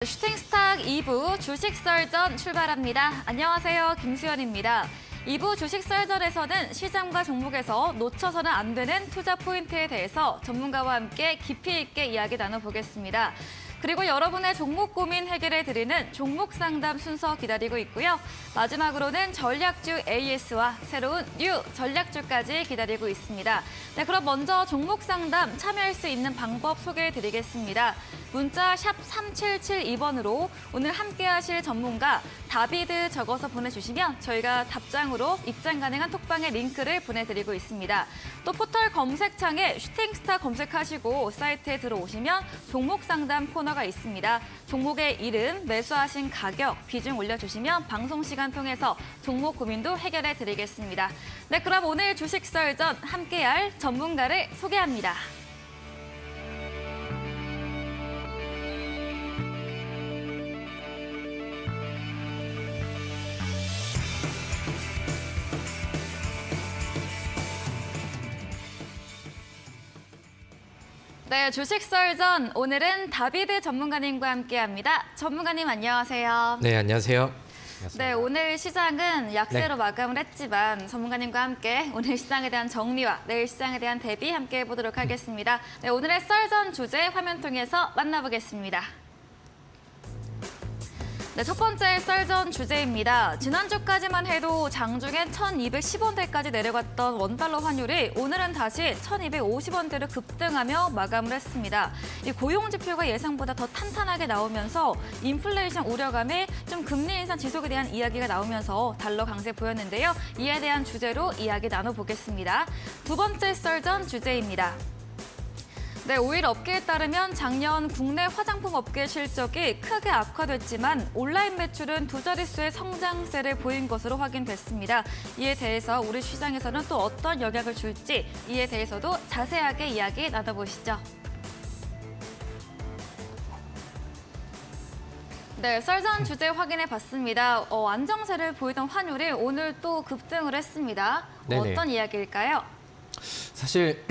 슈팅스탁 2부 주식 썰전 출발합니다. 안녕하세요. 김수연입니다. 2부 주식 썰전에서는 시장과 종목에서 놓쳐서는 안 되는 투자 포인트에 대해서 전문가와 함께 깊이 있게 이야기 나눠보겠습니다. 그리고 여러분의 종목 고민 해결해 드리는 종목 상담 순서 기다리고 있고요. 마지막으로는 전략주 AS와 새로운 뉴 전략주까지 기다리고 있습니다. 네, 그럼 먼저 종목 상담 참여할 수 있는 방법 소개해 드리겠습니다. 문자 샵 3772번으로 오늘 함께 하실 전문가 다비드 적어서 보내주시면 저희가 답장으로 입장 가능한 톡방의 링크를 보내드리고 있습니다. 또 포털 검색창에 슈팅스타 검색하시고 사이트에 들어오시면 종목 상담 코너가 있습니다. 종목의 이름, 매수하신 가격, 비중 올려주시면 방송 시간 통해서 종목 고민도 해결해 드리겠습니다. 네, 그럼 오늘 주식 썰전 함께할 전문가를 소개합니다. 네, 주식 썰전 오늘은 다비드 전문가님과 함께합니다. 전문가님 안녕하세요. 네, 안녕하세요. 네, 오늘 시장은 약세로 마감을 했지만 전문가님과 함께 오늘 시장에 대한 정리와 내일 시장에 대한 대비 함께 해보도록 하겠습니다. 네, 오늘의 썰전 주제 화면 통해서 만나보겠습니다. 네, 첫 번째 썰전 주제입니다. 지난주까지만 해도 장중엔 1210원대까지 내려갔던 원달러 환율이 오늘은 다시 1250원대로 급등하며 마감을 했습니다. 이 고용 지표가 예상보다 더 탄탄하게 나오면서 인플레이션 우려감에 좀 금리 인상 지속에 대한 이야기가 나오면서 달러 강세 보였는데요. 이에 대한 주제로 이야기 나눠보겠습니다. 두 번째 썰전 주제입니다. 네, 오일 업계에 따르면 작년 국내 화장품 업계 실적이 크게 악화됐지만 온라인 매출은 두 자릿수의 성장세를 보인 것으로 확인됐습니다. 이에 대해서 우리 시장에서는 또 어떤 영향을 줄지 이에 대해서도 자세하게 이야기 나눠보시죠. 네, 썰전 주제 확인해 봤습니다. 안정세를 보이던 환율이 오늘 또 급등을 했습니다. 어떤 이야기일까요? 사실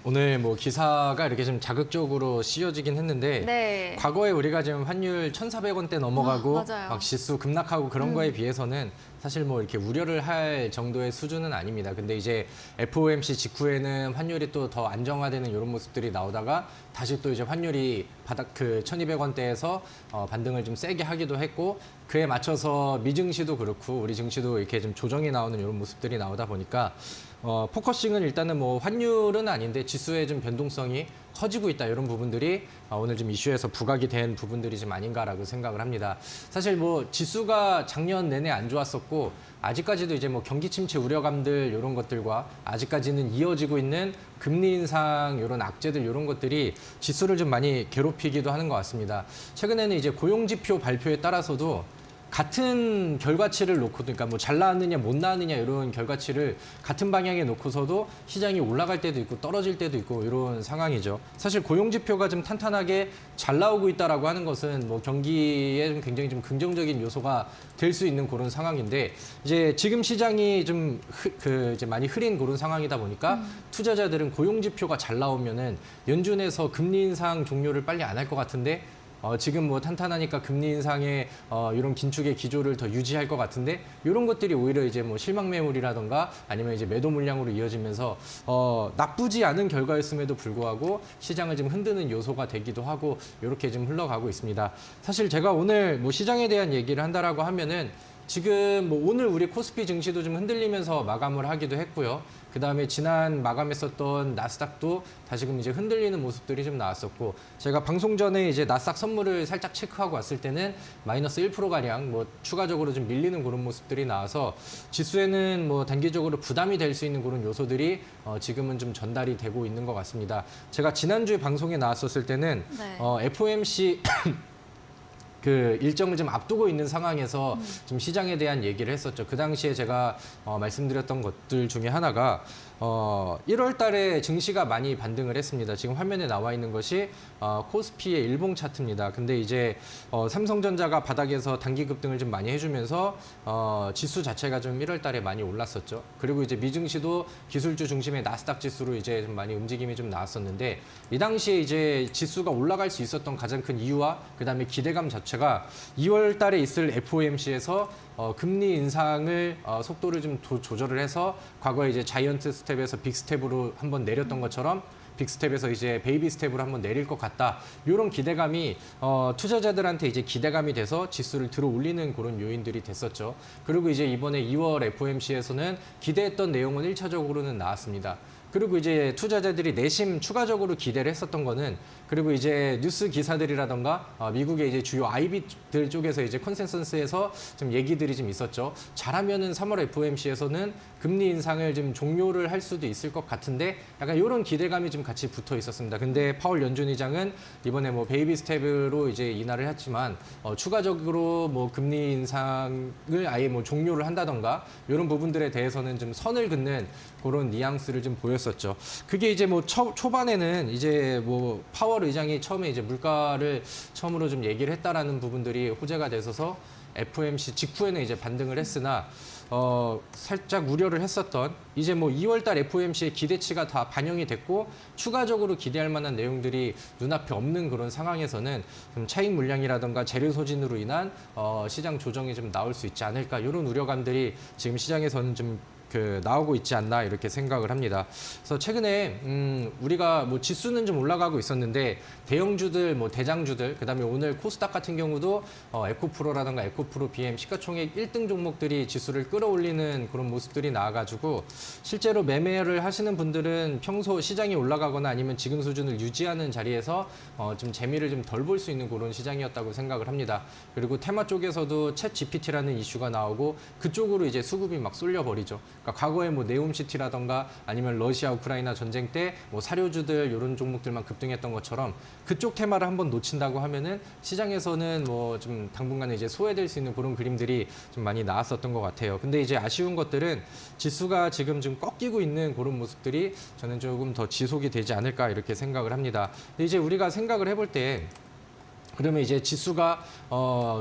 오늘 뭐 기사가 이렇게 좀 자극적으로 씌워지긴 했는데 네. 과거에 우리가 지금 환율 1,400원대 넘어가고 막 지수 급락하고 그런 거에 비해서는 사실 뭐 이렇게 우려를 할 정도의 수준은 아닙니다. 근데 이제 FOMC 직후에는 환율이 또 더 안정화되는 이런 모습들이 나오다가 다시 또 이제 환율이 바닥 1,200원대에서 반등을 좀 세게 하기도 했고 그에 맞춰서 미증시도 그렇고 우리 증시도 이렇게 좀 조정이 나오는 이런 모습들이 나오다 보니까 포커싱은 일단은 뭐 환율은 아닌데 지수의 좀 변동성이 커지고 있다 이런 부분들이 오늘 좀 이슈에서 부각이 된 부분들이 좀 아닌가라고 생각을 합니다. 사실 뭐 지수가 작년 내내 안 좋았었고 아직까지도 이제 뭐 경기 침체 우려감들 이런 것들과 아직까지는 이어지고 있는 금리 인상 이런 악재들 이런 것들이 지수를 좀 많이 괴롭히기도 하는 것 같습니다. 최근에는 이제 고용 지표 발표에 따라서도 같은 결과치를 놓고, 그러니까 뭐 잘 나왔느냐 못 나왔느냐 이런 결과치를 같은 방향에 놓고서도 시장이 올라갈 때도 있고 떨어질 때도 있고 이런 상황이죠. 사실 고용 지표가 좀 탄탄하게 잘 나오고 있다라고 하는 것은 뭐 경기에 좀 굉장히 좀 긍정적인 요소가 될 수 있는 그런 상황인데 이제 지금 시장이 좀 이제 많이 흐린 그런 상황이다 보니까 투자자들은 고용 지표가 잘 나오면은 연준에서 금리 인상 종료를 빨리 안 할 것 같은데. 지금 뭐 탄탄하니까 금리 인상의 이런 긴축의 기조를 더 유지할 것 같은데 이런 것들이 오히려 이제 뭐 실망 매물이라던가 아니면 이제 매도 물량으로 이어지면서 나쁘지 않은 결과였음에도 불구하고 시장을 좀 흔드는 요소가 되기도 하고 이렇게 좀 흘러가고 있습니다. 사실 제가 오늘 뭐 시장에 대한 얘기를 한다라고 하면은 지금 뭐 오늘 우리 코스피 증시도 좀 흔들리면서 마감을 하기도 했고요. 그다음에 지난 마감했었던 나스닥도 다시금 이제 흔들리는 모습들이 좀 나왔었고 제가 방송 전에 이제 나스닥 선물을 살짝 체크하고 왔을 때는 마이너스 1%가량 뭐 추가적으로 좀 밀리는 그런 모습들이 나와서 지수에는 뭐 단기적으로 부담이 될 수 있는 그런 요소들이 지금은 좀 전달이 되고 있는 것 같습니다. 제가 지난주에 방송에 나왔었을 때는 FOMC 그 일정을 좀 앞두고 있는 상황에서 좀 시장에 대한 얘기를 했었죠. 그 당시에 제가 말씀드렸던 것들 중에 하나가 1월 달에 증시가 많이 반등을 했습니다. 지금 화면에 나와 있는 것이 코스피의 일봉 차트입니다. 근데 이제 삼성전자가 바닥에서 단기 급등을 좀 많이 해주면서 지수 자체가 좀 1월 달에 많이 올랐었죠. 그리고 이제 미증시도 기술주 중심의 나스닥 지수로 이제 좀 많이 움직임이 좀 나왔었는데 이 당시에 이제 지수가 올라갈 수 있었던 가장 큰 이유와 그다음에 기대감 자체가 2월 달에 있을 FOMC에서 금리 인상을 속도를 좀 조절을 해서 과거에 이제 자이언트 스텝에서 빅 스텝으로 한번 내렸던 것처럼 빅 스텝에서 이제 베이비 스텝으로 한번 내릴 것 같다. 이런 기대감이 투자자들한테 이제 기대감이 돼서 지수를 들어 올리는 그런 요인들이 됐었죠. 그리고 이제 이번에 2월 FOMC에서는 기대했던 내용은 1차적으로는 나왔습니다. 그리고 이제 투자자들이 내심 추가적으로 기대를 했었던 거는 그리고 이제 뉴스 기사들이라던가 미국의 이제 주요 IB들 쪽에서 이제 컨센서스에서 좀 얘기들이 좀 있었죠. 잘하면은 3월 FOMC에서는 금리 인상을 좀 종료를 할 수도 있을 것 같은데 약간 이런 기대감이 좀 같이 붙어 있었습니다. 근데 파월 연준 의장은 이번에 뭐 베이비 스텝으로 이제 인하를 했지만 추가적으로 뭐 금리 인상을 아예 뭐 종료를 한다던가 이런 부분들에 대해서는 좀 선을 긋는 그런 뉘앙스를 좀 보였었죠. 그게 이제 뭐 초반에는 이제 뭐 파월 의장이 처음에 이제 물가를 처음으로 좀 얘기를 했다라는 부분들이 호재가 돼서서 FOMC 직후에는 이제 반등을 했으나 살짝 우려를 했었던 이제 뭐 2월달 FOMC의 기대치가 다 반영이 됐고 추가적으로 기대할 만한 내용들이 눈앞에 없는 그런 상황에서는 좀 차익 물량이라든가 재료 소진으로 인한 시장 조정이 좀 나올 수 있지 않을까 이런 우려감들이 지금 시장에서는 좀 나오고 있지 않나 이렇게 생각을 합니다. 그래서 최근에 우리가 뭐 지수는 좀 올라가고 있었는데 대형주들, 뭐 대장주들, 그다음에 오늘 코스닥 같은 경우도 에코프로라든가 에코프로 BM 시가총액 1등 종목들이 지수를 끌어올리는 그런 모습들이 나와가지고 실제로 매매를 하시는 분들은 평소 시장이 올라가거나 아니면 지금 수준을 유지하는 자리에서 좀 재미를 좀 덜 볼 수 있는 그런 시장이었다고 생각을 합니다. 그리고 테마 쪽에서도 챗 GPT라는 이슈가 나오고 그쪽으로 이제 수급이 막 쏠려버리죠. 그러니까 과거에 뭐 네옴시티라던가 아니면 러시아 우크라이나 전쟁 때 뭐 사료주들 이런 종목들만 급등했던 것처럼 그쪽 테마를 한번 놓친다고 하면은 시장에서는 뭐 좀 당분간은 이제 소외될 수 있는 그런 그림들이 좀 많이 나왔었던 것 같아요. 근데 이제 아쉬운 것들은 지수가 지금 좀 꺾이고 있는 그런 모습들이 저는 조금 더 지속이 되지 않을까 이렇게 생각을 합니다. 근데 이제 우리가 생각을 해볼 때 그러면 이제 지수가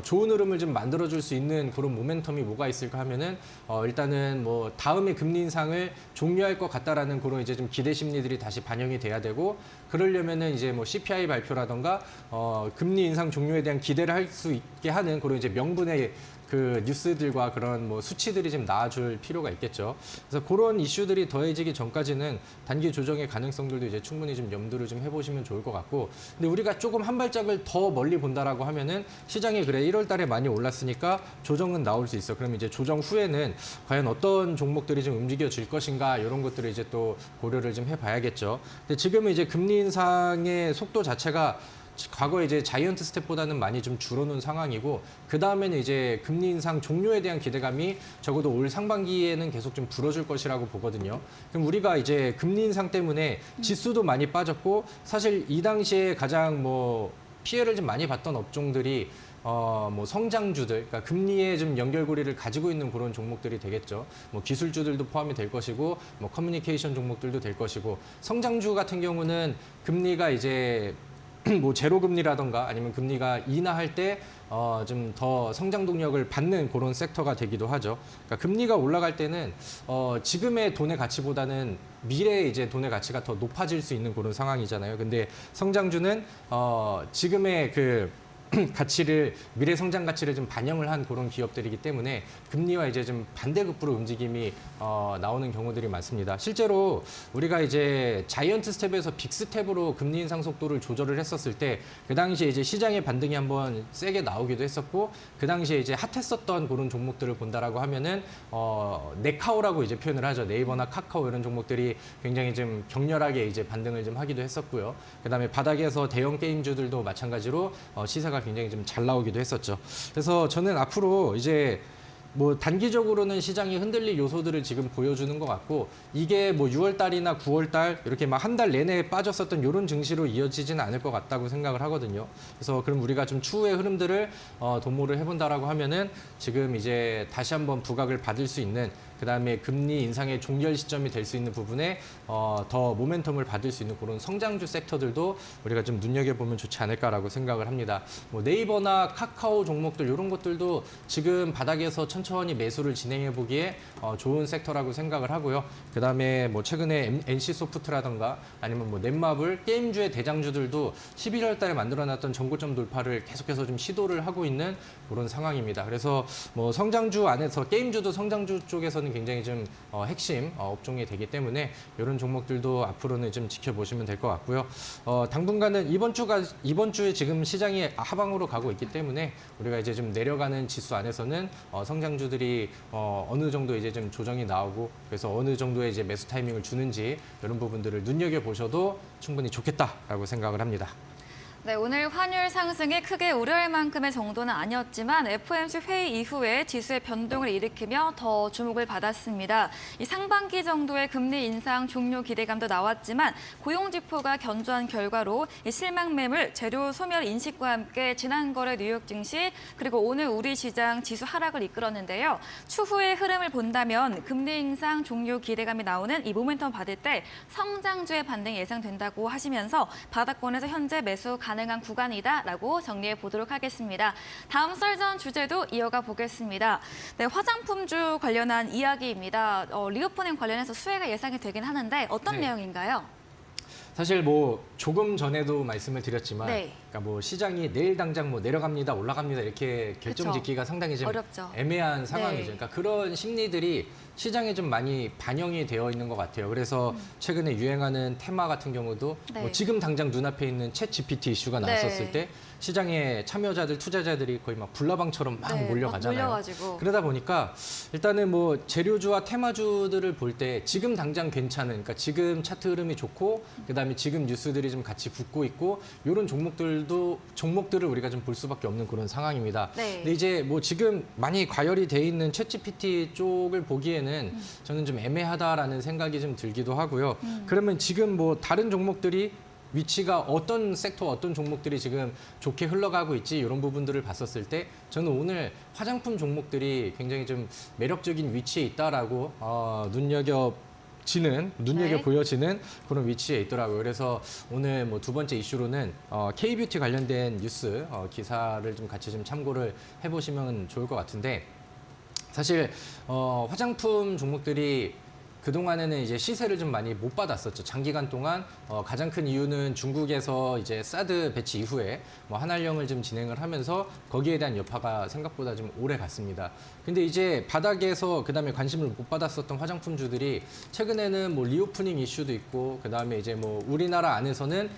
좋은 흐름을 좀 만들어줄 수 있는 그런 모멘텀이 뭐가 있을까 하면은 일단은 뭐 다음에 금리 인상을 종료할 것 같다라는 그런 이제 좀 기대 심리들이 다시 반영이 돼야 되고 그러려면은 이제 뭐 CPI 발표라던가 금리 인상 종료에 대한 기대를 할 수 있게 하는 그런 이제 명분의 그 뉴스들과 그런 뭐 수치들이 좀 나와줄 필요가 있겠죠. 그래서 그런 이슈들이 더해지기 전까지는 단기 조정의 가능성들도 이제 충분히 좀 염두를 좀 해보시면 좋을 것 같고, 근데 우리가 조금 한 발짝을 더 멀리 본다라고 하면은 시장이 그래 1월 달에 많이 올랐으니까 조정은 나올 수 있어. 그럼 이제 조정 후에는 과연 어떤 종목들이 좀 움직여질 것인가 이런 것들을 이제 또 고려를 좀 해봐야겠죠. 근데 지금은 이제 금리 인상의 속도 자체가 과거에 이제 자이언트 스텝보다는 많이 좀 줄어든 상황이고 그 다음에는 이제 금리 인상 종료에 대한 기대감이 적어도 올 상반기에는 계속 좀 불어줄 것이라고 보거든요. 그럼 우리가 이제 금리 인상 때문에 지수도 많이 빠졌고 사실 이 당시에 가장 뭐 피해를 좀 많이 봤던 업종들이 뭐 성장주들, 그러니까 금리에 좀 연결고리를 가지고 있는 그런 종목들이 되겠죠. 뭐 기술주들도 포함이 될 것이고, 뭐 커뮤니케이션 종목들도 될 것이고, 성장주 같은 경우는 금리가 이제 뭐 제로 금리라던가 아니면 금리가 인하할 때 좀 더 성장 동력을 받는 그런 섹터가 되기도 하죠. 그러니까 금리가 올라갈 때는 지금의 돈의 가치보다는 미래의 이제 돈의 가치가 더 높아질 수 있는 그런 상황이잖아요. 근데 성장주는 지금의 그 가치를 미래 성장 가치를 좀 반영을 한 그런 기업들이기 때문에 금리와 이제 좀 반대급부로 움직임이 나오는 경우들이 많습니다. 실제로 우리가 이제 자이언트 스텝에서 빅 스텝으로 금리 인상 속도를 조절을 했었을 때 그 당시에 이제 시장의 반등이 한번 세게 나오기도 했었고 그 당시에 이제 핫했었던 그런 종목들을 본다라고 하면은 네카오라고 이제 표현을 하죠. 네이버나 카카오 이런 종목들이 굉장히 좀 격렬하게 이제 반등을 좀 하기도 했었고요. 그다음에 바닥에서 대형 게임주들도 마찬가지로 시세가 굉장히 좀 잘 나오기도 했었죠. 그래서 저는 앞으로 이제 뭐 단기적으로는 시장이 흔들릴 요소들을 지금 보여주는 것 같고 이게 뭐 6월 달이나 9월 달 이렇게 막 한 달 내내 빠졌었던 이런 증시로 이어지지는 않을 것 같다고 생각을 하거든요. 그래서 그럼 우리가 좀 추후의 흐름들을 도모를 해본다라고 하면은 지금 이제 다시 한번 부각을 받을 수 있는 그다음에 금리 인상의 종결 시점이 될 수 있는 부분에 더 모멘텀을 받을 수 있는 그런 성장주 섹터들도 우리가 좀 눈여겨보면 좋지 않을까라고 생각을 합니다. 뭐 네이버나 카카오 종목들 이런 것들도 지금 바닥에서 천천히 매수를 진행해 보기에 좋은 섹터라고 생각을 하고요. 그다음에 뭐 최근에 NC소프트라든가 아니면 뭐 넷마블 게임주의 대장주들도 11월 달에 만들어놨던 전고점 돌파를 계속해서 좀 시도를 하고 있는 그런 상황입니다. 그래서 뭐 성장주 안에서 게임주도 성장주 쪽에서는 굉장히 좀 핵심 업종이 되기 때문에 이런 종목들도 앞으로는 좀 지켜보시면 될 것 같고요. 당분간은 이번 주에 지금 시장이 하방으로 가고 있기 때문에 우리가 이제 좀 내려가는 지수 안에서는 성장주들이 어느 정도 이제 좀 조정이 나오고 그래서 어느 정도의 이제 매수 타이밍을 주는지 이런 부분들을 눈여겨 보셔도 충분히 좋겠다라고 생각을 합니다. 네, 오늘 환율 상승이 크게 우려할 만큼의 정도는 아니었지만 FOMC 회의 이후에 지수의 변동을 일으키며 더 주목을 받았습니다. 이 상반기 정도의 금리 인상 종료 기대감도 나왔지만 고용지표가 견조한 결과로 이 실망 매물, 재료 소멸 인식과 함께 지난 거래 뉴욕 증시 그리고 오늘 우리 시장 지수 하락을 이끌었는데요. 추후의 흐름을 본다면 금리 인상 종료 기대감이 나오는 이 모멘텀 받을 때 성장주의 반등이 예상된다고 하시면서 바닥권에서 현재 매수 가능한 구간이다라고 정리해 보도록 하겠습니다. 다음 썰전 주제도 이어가 보겠습니다. 네, 화장품주 관련한 이야기입니다. 리오프닝 관련해서 수혜가 예상이 되긴 하는데 어떤 네. 내용인가요? 사실 뭐 조금 전에도 말씀을 드렸지만 네. 그러니까 뭐 시장이 내일 당장 뭐 내려갑니다, 올라갑니다 이렇게 결정 그쵸. 짓기가 상당히 좀 어렵죠. 애매한 상황이죠. 네. 그러니까 그런 심리들이 시장에 좀 많이 반영이 되어 있는 것 같아요. 그래서 최근에 유행하는 테마 같은 경우도 네. 뭐 지금 당장 눈앞에 있는 챗 GPT 이슈가 나왔었을 네. 때 시장에 참여자들, 투자자들이 거의 막 불나방처럼 막 네, 몰려가잖아요. 막 몰려가지고. 그러다 보니까 일단은 뭐 재료주와 테마주들을 볼 때 지금 당장 괜찮은, 그러니까 지금 차트 흐름이 좋고 그다음에 지금 뉴스들이 좀 같이 붙고 있고 이런 종목들을 우리가 좀 볼 수밖에 없는 그런 상황입니다. 네. 근데 이제 뭐 지금 많이 과열이 돼 있는 챗GPT 쪽을 보기에는 저는 좀 애매하다라는 생각이 좀 들기도 하고요. 그러면 지금 뭐 다른 종목들이 위치가 어떤 섹터, 어떤 종목들이 지금 좋게 흘러가고 있지 이런 부분들을 봤었을 때 저는 오늘 화장품 종목들이 굉장히 좀 매력적인 위치에 있다라고 눈여겨 네. 보여지는 그런 위치에 있더라고요. 그래서 오늘 뭐 두 번째 이슈로는 K뷰티 관련된 뉴스 기사를 좀 같이 좀 참고를 해보시면 좋을 것 같은데 사실 화장품 종목들이 그동안에는 이제 시세를 좀 많이 못 받았었죠. 장기간 동안 가장 큰 이유는 중국에서 이제 사드 배치 이후에 뭐 한알령을 좀 진행을 하면서 거기에 대한 여파가 생각보다 좀 오래 갔습니다. 근데 이제 바닥에서 그다음에 관심을 못 받았었던 화장품주들이 최근에는 뭐 리오프닝 이슈도 있고 그다음에 이제 뭐 우리나라 안에서는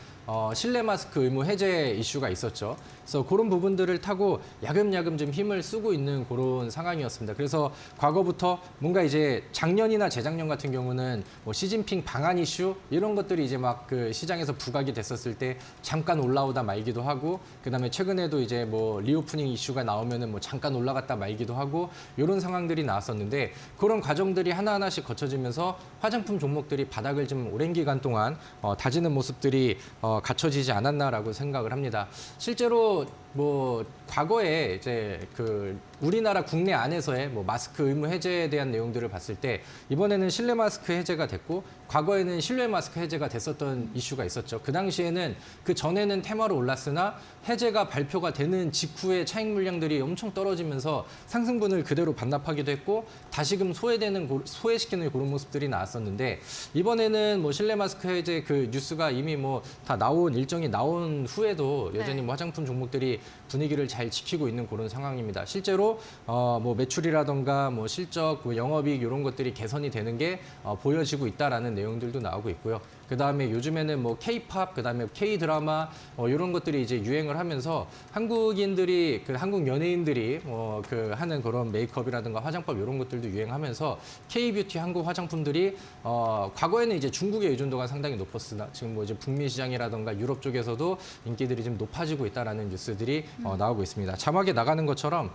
실내 마스크 의무 해제 이슈가 있었죠. 그래서 그런 부분들을 타고 야금야금 좀 힘을 쓰고 있는 그런 상황이었습니다. 그래서 과거부터 뭔가 이제 작년이나 재작년 같은 경우는 뭐 시진핑 방한 이슈 이런 것들이 이제 막 그 시장에서 부각이 됐었을 때 잠깐 올라오다 말기도 하고 그다음에 최근에도 이제 뭐 리오프닝 이슈가 나오면은 뭐 잠깐 올라갔다 말기도 하고 이런 상황들이 나왔었는데 그런 과정들이 하나하나씩 거쳐지면서 화장품 종목들이 바닥을 좀 오랜 기간 동안 다지는 모습들이 갖춰지지 않았나라고 생각을 합니다. 실제로 뭐 과거에 이제 그 우리나라 국내 안에서의 뭐 마스크 의무 해제에 대한 내용들을 봤을 때 이번에는 실내 마스크 해제가 됐고 과거에는 실외 마스크 해제가 됐었던 이슈가 있었죠. 그 당시에는 그 전에는 테마로 올랐으나 해제가 발표가 되는 직후에 차익 물량들이 엄청 떨어지면서 상승분을 그대로 반납하기도 했고 다시금 소외시키는 그런 모습들이 나왔었는데 이번에는 뭐 실내 마스크 해제 그 뉴스가 이미 뭐 다 일정이 나온 후에도 여전히 뭐 화장품 종목들이 분위기를 잘 지키고 있는 그런 상황입니다. 실제로 뭐 매출이라던가 뭐 실적, 뭐 영업이익 이런 것들이 개선이 되는 게 보여지고 있다라는 내용들도 나오고 있고요. 그다음에 요즘에는 뭐 K-팝, 그다음에 K-드라마 이런 것들이 이제 유행을 하면서 한국인들이 한국 연예인들이 그 하는 그런 메이크업이라든가 화장법 이런 것들도 유행하면서 K-뷰티 한국 화장품들이 과거에는 이제 중국의 의존도가 상당히 높았으나 지금 뭐 이제 북미 시장이라든가 유럽 쪽에서도 인기들이 좀 높아지고 있다라는 뉴스들이 나오고 있습니다. 자막에 나가는 것처럼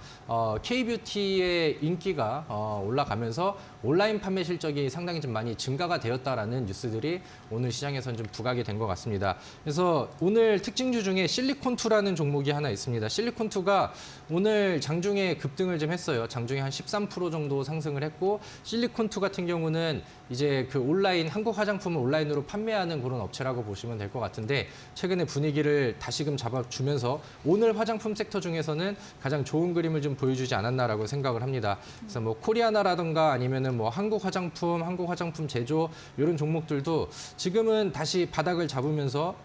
K-뷰티의 인기가 올라가면서 온라인 판매 실적이 상당히 좀 많이 증가가 되었다라는 뉴스들이 오늘 시장에서는 좀 부각이 된 것 같습니다. 그래서 오늘 특징주 중에 실리콘2라는 종목이 하나 있습니다. 실리콘2가 오늘 장중에 급등을 좀 했어요. 장중에 한 13% 정도 상승을 했고 실리콘2 같은 경우는 이제 그 온라인 한국 화장품을 온라인으로 판매하는 그런 업체라고 보시면 될 것 같은데 최근에 분위기를 다시금 잡아주면서 오늘 화장품 섹터 중에서는 가장 좋은 그림을 좀 보여주지 않았나라고 생각을 합니다. 그래서 뭐 코리아나라든가 아니면은 뭐 한국 화장품 제조 이런 종목들도 지금은 다시 바닥을 잡으면서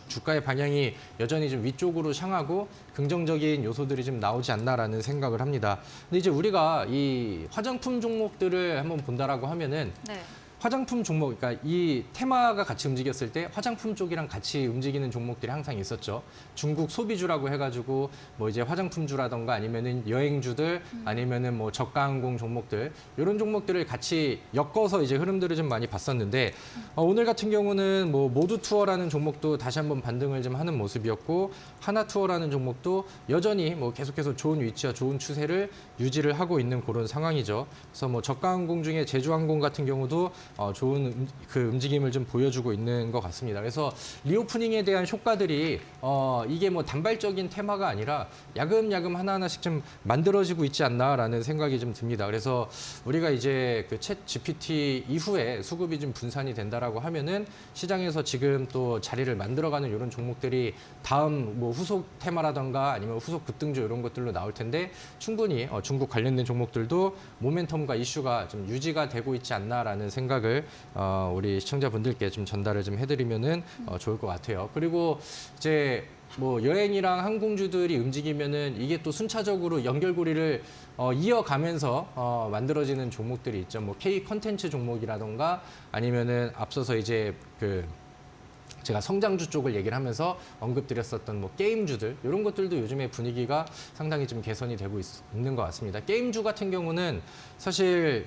주가의 방향이 여전히 좀 위쪽으로 향하고 긍정적인 요소들이 좀 나오지 않나라는 생각을 합니다. 근데 이제 우리가 이 화장품 종목들을 한번 본다라고 하면은 네. 화장품 종목, 그러니까 이 테마가 같이 움직였을 때 화장품 쪽이랑 같이 움직이는 종목들이 항상 있었죠. 중국 소비주라고 해가지고 뭐 이제 화장품주라던가 아니면은 여행주들 아니면은 뭐 저가항공 종목들 이런 종목들을 같이 엮어서 이제 흐름들을 좀 많이 봤었는데 오늘 같은 경우는 뭐 모두 투어라는 종목도 다시 한번 반등을 좀 하는 모습이었고 하나 투어라는 종목도 여전히 뭐 계속해서 좋은 위치와 좋은 추세를 유지를 하고 있는 그런 상황이죠. 그래서 뭐 저가항공 중에 제주항공 같은 경우도 좋은 그 움직임을 좀 보여주고 있는 것 같습니다. 그래서 리오프닝에 대한 효과들이 이게 뭐 단발적인 테마가 아니라 야금야금 하나하나씩 좀 만들어지고 있지 않나라는 생각이 좀 듭니다. 그래서 우리가 이제 그 챗 GPT 이후에 수급이 좀 분산이 된다라고 하면은 시장에서 지금 또 자리를 만들어가는 이런 종목들이 다음 뭐 후속 테마라던가 아니면 후속 급등주 이런 것들로 나올 텐데 충분히 중국 관련된 종목들도 모멘텀과 이슈가 좀 유지가 되고 있지 않나라는 생각을 우리 시청자분들께 좀 전달을 좀 해드리면은 좋을 것 같아요. 그리고 이제 뭐 여행이랑 항공주들이 움직이면은 이게 또 순차적으로 연결고리를 이어가면서 만들어지는 종목들이 있죠. 뭐 K 컨텐츠 종목이라던가 아니면은 앞서서 이제 제가 성장주 쪽을 얘기를 하면서 언급드렸었던 뭐 게임주들 이런 것들도 요즘에 분위기가 상당히 좀 개선이 되고 있는 것 같습니다. 게임주 같은 경우는 사실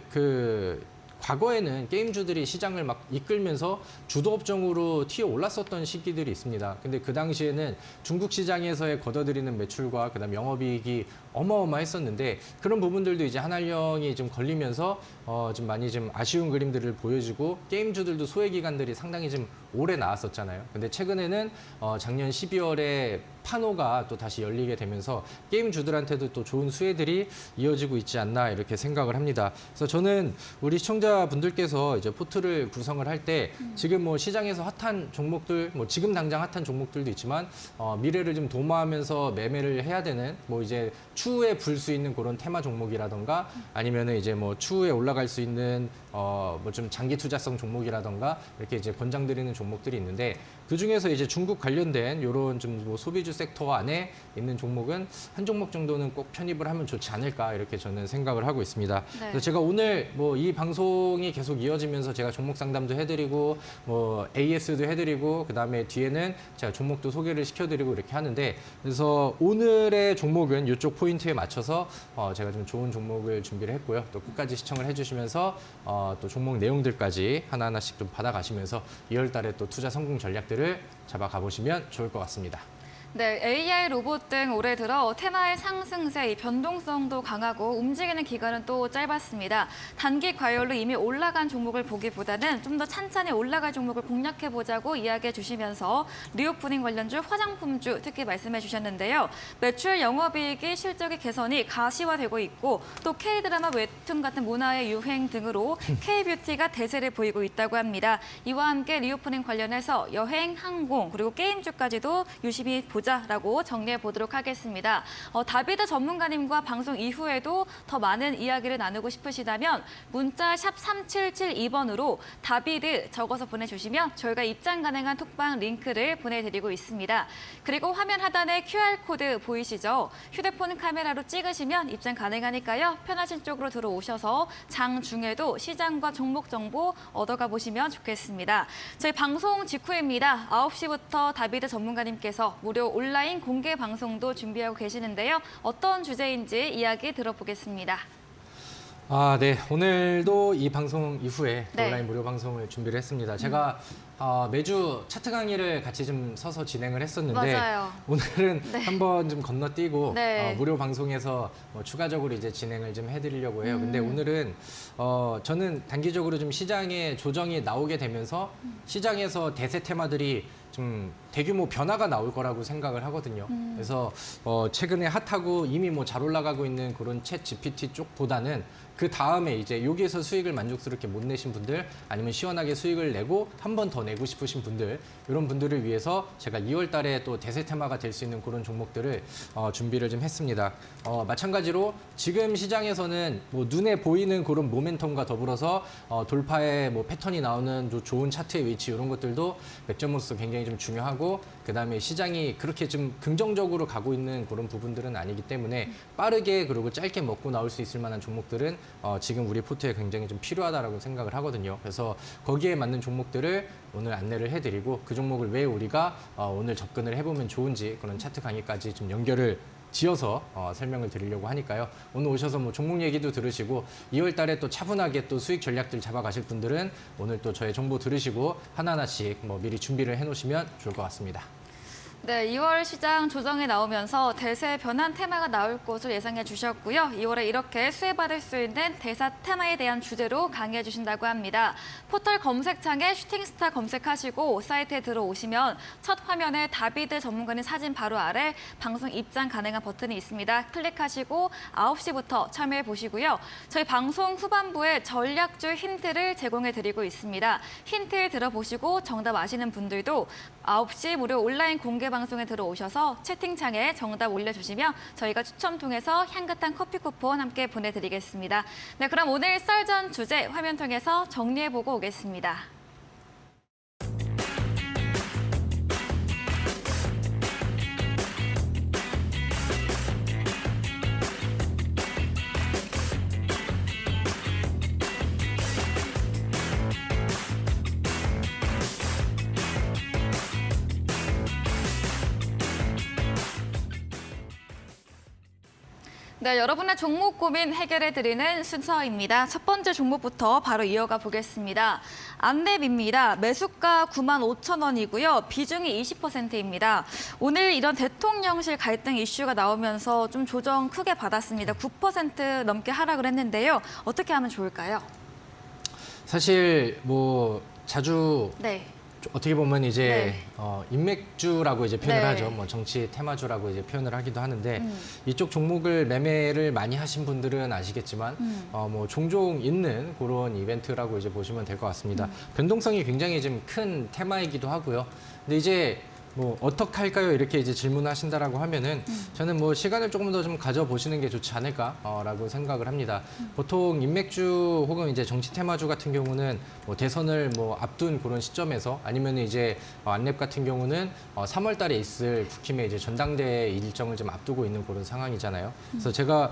과거에는 게임주들이 시장을 막 이끌면서 주도 업종으로 튀어 올랐었던 시기들이 있습니다. 근데 그 당시에는 중국 시장에서의 걷어들이는 매출과 그다음 영업이익이 어마어마했었는데 그런 부분들도 이제 한알령이 좀 걸리면서 좀 많이 좀 아쉬운 그림들을 보여주고 게임주들도 소외 기간들이 상당히 좀 오래 나왔었잖아요. 근데 최근에는 작년 12월에 파노가 또 다시 열리게 되면서 게임주들한테도 또 좋은 수혜들이 이어지고 있지 않나 이렇게 생각을 합니다. 그래서 저는 우리 시청자분들께서 이제 포트를 구성을 할 때 지금 뭐 시장에서 핫한 종목들, 뭐 지금 당장 핫한 종목들도 있지만 미래를 좀 도모하면서 매매를 해야 되는 뭐 이제 추후에 불 수 있는 그런 테마 종목이라던가 아니면은 이제 뭐 추후에 올라갈 수 있는 뭐 좀 장기 투자성 종목이라던가 이렇게 이제 권장드리는 종목들이 있는데 그 중에서 이제 중국 관련된 이런 좀 뭐 소비주 섹터 안에 있는 종목은 한 종목 정도는 꼭 편입을 하면 좋지 않을까 이렇게 저는 생각을 하고 있습니다. 네. 그래서 제가 오늘 뭐 이 방송이 계속 이어지면서 제가 종목 상담도 해드리고 뭐 AS도 해드리고 그 다음에 뒤에는 제가 종목도 소개를 시켜드리고 이렇게 하는데 그래서 오늘의 종목은 이쪽 포인트에 맞춰서 제가 좀 좋은 종목을 준비를 했고요. 또 끝까지 시청을 해주시면서 또 종목 내용들까지 하나하나씩 좀 받아가시면서 2월 달에 또 투자 성공 전략들을 잡아가 보시면 좋을 것 같습니다. 네, AI 로봇 등 올해 들어 테마의 상승세, 이 변동성도 강하고 움직이는 기간은 또 짧았습니다. 단기 과열로 이미 올라간 종목을 보기보다는 좀 더 찬찬히 올라갈 종목을 공략해보자고 이야기해 주시면서 리오프닝 관련주, 화장품주 특히 말씀해 주셨는데요. 매출, 영업이익이 실적의 개선이 가시화되고 있고 또 K드라마, 웹툰 같은 문화의 유행 등으로 K뷰티가 대세를 보이고 있다고 합니다. 이와 함께 리오프닝 관련해서 여행, 항공 그리고 게임주까지도 유심히 보자 보자라고 정리해 보도록 하겠습니다. 다비드 전문가님과 방송 이후에도 더 많은 이야기를 나누고 싶으시다면 문자 샵 3772번으로 다비드 적어서 보내주시면 저희가 입장 가능한 톡방 링크를 보내드리고 있습니다. 그리고 화면 하단에 QR코드 보이시죠? 휴대폰 카메라로 찍으시면 입장 가능하니까요. 편하신 쪽으로 들어오셔서 장중에도 시장과 종목 정보 얻어가 보시면 좋겠습니다. 저희 방송 직후입니다. 9시부터 다비드 전문가님께서 무료 온라인 공개 방송도 준비하고 계시는데요. 어떤 주제인지 이야기 들어보겠습니다. 네. 오늘도 이 방송 이후에 또 네. 온라인 무료 방송을 준비를 했습니다. 제가 매주 차트 강의를 같이 좀 서서 진행을 했었는데 맞아요. 오늘은 한번 좀 건너뛰고 네. 무료 방송에서 추가적으로 이제 진행을 좀 해드리려고 해요. 근데 오늘은 저는 단기적으로 좀 시장에 조정이 나오게 되면서 시장에서 대세 테마들이 좀 대규모 변화가 나올 거라고 생각을 하거든요. 그래서 최근에 핫하고 이미 뭐 잘 올라가고 있는 그런 챗 GPT 쪽보다는 그 다음에 이제 여기에서 수익을 만족스럽게 못 내신 분들 아니면 시원하게 수익을 내고 한 번 더 내고 싶으신 분들 이런 분들을 위해서 제가 2월 달에 또 대세 테마가 될 수 있는 그런 종목들을 준비를 좀 했습니다. 마찬가지로 지금 시장에서는 뭐 눈에 보이는 그런 모멘텀과 더불어서 돌파의 뭐 패턴이 나오는 좋은 차트의 위치 이런 것들도 맥점으로서 굉장히 좀 중요하고 그다음에 시장이 그렇게 좀 긍정적으로 가고 있는 그런 부분들은 아니기 때문에 빠르게 그리고 짧게 먹고 나올 수 있을 만한 종목들은 지금 우리 포트에 굉장히 좀 필요하다라고 생각을 하거든요. 그래서 거기에 맞는 종목들을 오늘 안내를 해드리고 그 종목을 왜 우리가 오늘 접근을 해보면 좋은지 그런 차트 강의까지 좀 연결을 지어서 설명을 드리려고 하니까요. 오늘 오셔서 뭐 종목 얘기도 들으시고 2월 달에 또 차분하게 또 수익 전략들 잡아가실 분들은 오늘 또 저의 정보 들으시고 하나하나씩 뭐 미리 준비를 해놓으시면 좋을 것 같습니다. 네, 2월 시장 조정이 나오면서 대세 변환 테마가 나올 것으로 예상해 주셨고요. 2월에 이렇게 수혜받을 수 있는 대사 테마에 대한 주제로 강의해 주신다고 합니다. 포털 검색창에 슈팅스타 검색하시고 사이트에 들어오시면 첫 화면에 다비드 전문가님 사진 바로 아래 방송 입장 가능한 버튼이 있습니다. 클릭하시고 9시부터 참여해 보시고요. 저희 방송 후반부에 전략주 힌트를 제공해 드리고 있습니다. 힌트 들어보시고 정답 아시는 분들도 9시 무료 온라인 공개 방송에 들어오셔서 채팅창에 정답 올려주시면 저희가 추첨 통해서 향긋한 커피 쿠폰 함께 보내드리겠습니다. 네, 그럼 오늘 썰전 주제 화면 통해서 정리해보고 오겠습니다. 네, 여러분의 종목 고민 해결해드리는 순서입니다. 첫 번째 종목부터 바로 이어가 보겠습니다. 안랩입니다. 매수가 95,000원이고요. 비중이 20%입니다. 오늘 이런 대통령실 갈등 이슈가 나오면서 좀 조정 크게 받았습니다. 9% 넘게 하락을 했는데요. 어떻게 하면 좋을까요? 사실 뭐 자주 네. 어떻게 보면 이제 네. 인맥주라고 이제 표현을 네. 하죠. 뭐 정치 테마주라고 이제 표현을 하기도 하는데 이쪽 종목을 매매를 많이 하신 분들은 아시겠지만 뭐 종종 있는 그런 이벤트라고 이제 보시면 될 것 같습니다. 변동성이 굉장히 좀 큰 테마이기도 하고요. 근데 이제 뭐 어떻게 할까요? 이렇게 이제 질문하신다라고 하면은 저는 뭐 시간을 조금 더 좀 가져보시는 게 좋지 않을까라고 생각을 합니다. 보통 인맥주 혹은 이제 정치 테마주 같은 경우는 뭐 대선을 뭐 앞둔 그런 시점에서 아니면 이제 안랩 같은 경우는 3월 달에 있을 국힘의 이제 전당대회 일정을 좀 앞두고 있는 그런 상황이잖아요. 그래서 제가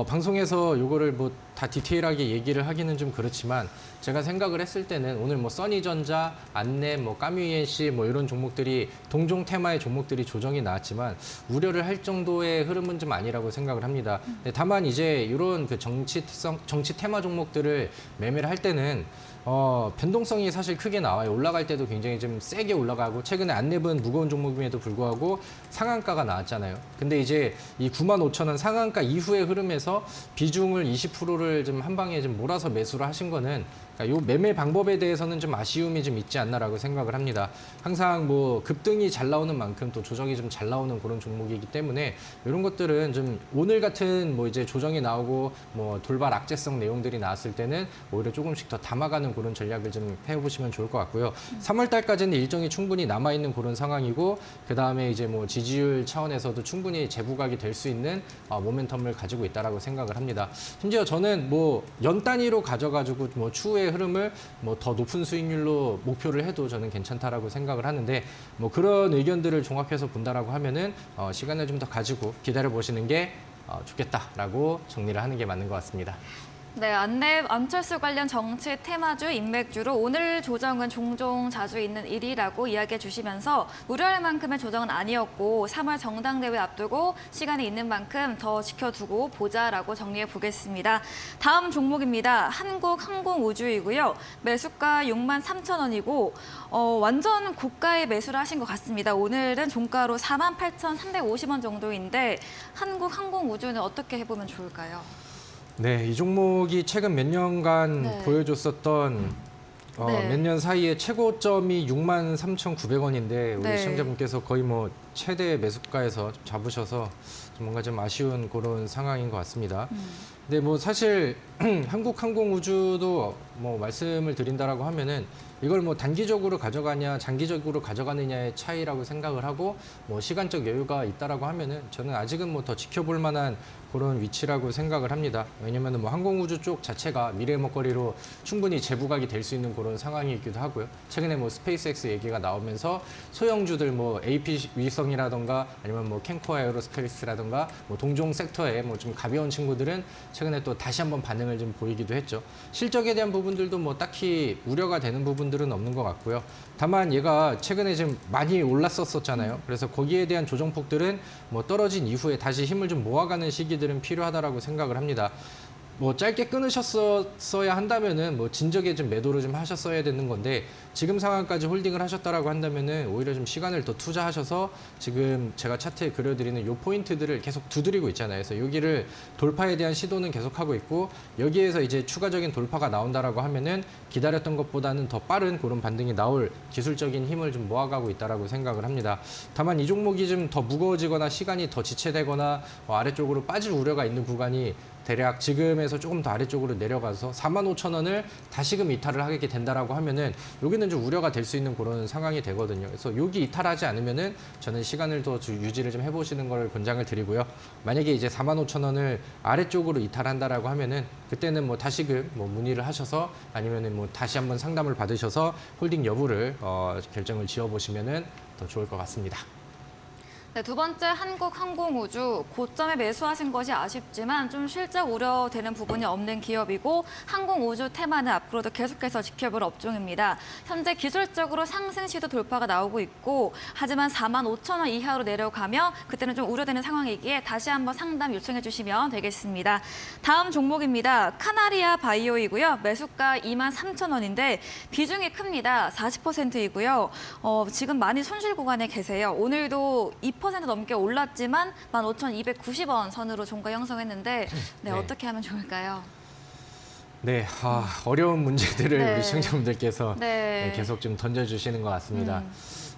방송에서 요거를 뭐 다 디테일하게 얘기를 하기는 좀 그렇지만 제가 생각을 했을 때는 오늘 뭐 써니전자, 안랩, 뭐 까뮤이엔씨 뭐 이런 종목들이 동종 테마의 종목들이 조정이 나왔지만 우려를 할 정도의 흐름은 좀 아니라고 생각을 합니다. 다만 이제 이런 그 정치 테마 종목들을 매매를 할 때는 변동성이 사실 크게 나와요. 올라갈 때도 굉장히 좀 세게 올라가고 최근에 안랩은 무거운 종목임에도 불구하고 상한가가 나왔잖아요. 근데 이제 이 95,000원 상한가 이후의 흐름에서 비중을 20%를 좀 한 방에 좀 몰아서 매수를 하신 거는 그러니까 요 매매 방법에 대해서는 좀 아쉬움이 좀 있지 않나라고 생각을 합니다. 항상 뭐 급등이 잘 나오는 만큼 또 조정이 좀 잘 나오는 그런 종목이기 때문에 이런 것들은 좀 오늘 같은 뭐 이제 조정이 나오고 뭐 돌발 악재성 내용들이 나왔을 때는 오히려 조금씩 더 담아가는 그런 전략을 좀 해보시면 좋을 것 같고요. 3월 달까지는 일정이 충분히 남아 있는 그런 상황이고 그 다음에 이제 뭐 지지율 차원에서도 충분히 재부각이 될 수 있는 모멘텀을 가지고 있다라고 생각을 합니다. 심지어 저는 뭐 연 단위로 가져가지고 뭐 추후의 흐름을 뭐 더 높은 수익률로 목표를 해도 저는 괜찮다라고 생각을 하는데 뭐 그런 의견들을 종합해서 본다라고 하면은 시간을 좀 더 가지고 기다려 보시는 게 좋겠다라고 정리를 하는 게 맞는 것 같습니다. 네, 안철수 관련 정치 테마주, 인맥주로 오늘 조정은 종종 자주 있는 일이라고 이야기해 주시면서 우려할 만큼의 조정은 아니었고 3월 정당대회 앞두고 시간이 있는 만큼 더 지켜두고 보자라고 정리해 보겠습니다. 다음 종목입니다. 한국항공우주이고요. 매수가 63,000원이고 완전 고가의 매수를 하신 것 같습니다. 오늘은 종가로 48,350원 정도인데 한국항공우주는 어떻게 해보면 좋을까요? 네, 이 종목이 최근 몇 년간 네. 보여줬었던 네. 몇 년 사이에 최고점이 63,900원인데 우리 네. 시청자분께서 거의 뭐 최대 매수가에서 좀 잡으셔서 좀 뭔가 좀 아쉬운 그런 상황인 것 같습니다. 근데 뭐 사실 한국항공우주도 뭐 말씀을 드린다라고 하면은 이걸 뭐 단기적으로 가져가냐 장기적으로 가져가느냐의 차이라고 생각을 하고 뭐 시간적 여유가 있다라고 하면은 저는 아직은 뭐 더 지켜볼 만한 그런 위치라고 생각을 합니다. 왜냐면은 뭐 항공우주 쪽 자체가 미래의 먹거리로 충분히 재부각이 될 수 있는 그런 상황이기도 하고요. 최근에 뭐 스페이스X 얘기가 나오면서 소형주들 뭐 AP 위성이라던가 아니면 뭐 캠코 에어로스페이스라던가 뭐 동종 섹터에 뭐 좀 가벼운 친구들은 최근에 또 다시 한번 반응을 좀 보이기도 했죠. 실적에 대한 부분들도 뭐 딱히 우려가 되는 부분들은 없는 것 같고요. 다만 얘가 최근에 좀 많이 올랐었잖아요. 그래서 거기에 대한 조정폭들은 뭐 떨어진 이후에 다시 힘을 좀 모아가는 시기들은 필요하다라고 생각을 합니다. 뭐 짧게 끊으셨어야 한다면은 뭐 진작에 좀 매도를 좀 하셨어야 되는 건데 지금 상황까지 홀딩을 하셨다라고 한다면은 오히려 좀 시간을 더 투자하셔서 지금 제가 차트에 그려드리는 요 포인트들을 계속 두드리고 있잖아요. 그래서 여기를 돌파에 대한 시도는 계속하고 있고 여기에서 이제 추가적인 돌파가 나온다라고 하면은 기다렸던 것보다는 더 빠른 그런 반등이 나올 기술적인 힘을 좀 모아가고 있다라고 생각을 합니다. 다만 이 종목이 좀 더 무거워지거나 시간이 더 지체되거나 아래쪽으로 빠질 우려가 있는 구간이 대략 지금에서 조금 더 아래쪽으로 내려가서 45,000원을 다시금 이탈을 하게 된다라고 하면은 여기는 좀 우려가 될 수 있는 그런 상황이 되거든요. 그래서 여기 이탈하지 않으면은 저는 시간을 더 유지를 좀 해보시는 걸 권장을 드리고요. 만약에 이제 45,000원을 아래쪽으로 이탈한다라고 하면은 그때는 뭐 다시금 뭐 문의를 하셔서 아니면은 뭐 다시 한번 상담을 받으셔서 홀딩 여부를 결정을 지어보시면은 더 좋을 것 같습니다. 네, 두 번째 한국항공우주 고점에 매수하신 것이 아쉽지만 좀 실적 우려되는 부분이 없는 기업이고 항공우주 테마는 앞으로도 계속해서 지켜볼 업종입니다. 현재 기술적으로 상승 시도 돌파가 나오고 있고 하지만 45,000원 이하로 내려가면 그때는 좀 우려되는 상황이기에 다시 한번 상담 요청해 주시면 되겠습니다. 다음 종목입니다. 카나리아 바이오이고요. 매수가 23,000원인데 비중이 큽니다. 40%이고요. 지금 많이 손실 구간에 계세요. 오늘도 2% 넘게 올랐지만 15,290원 선으로 종가 형성했는데 네, 어떻게 하면 좋을까요? 네, 어려운 문제들을 네. 우리 시청자분들께서 네. 계속 좀 던져주시는 것 같습니다.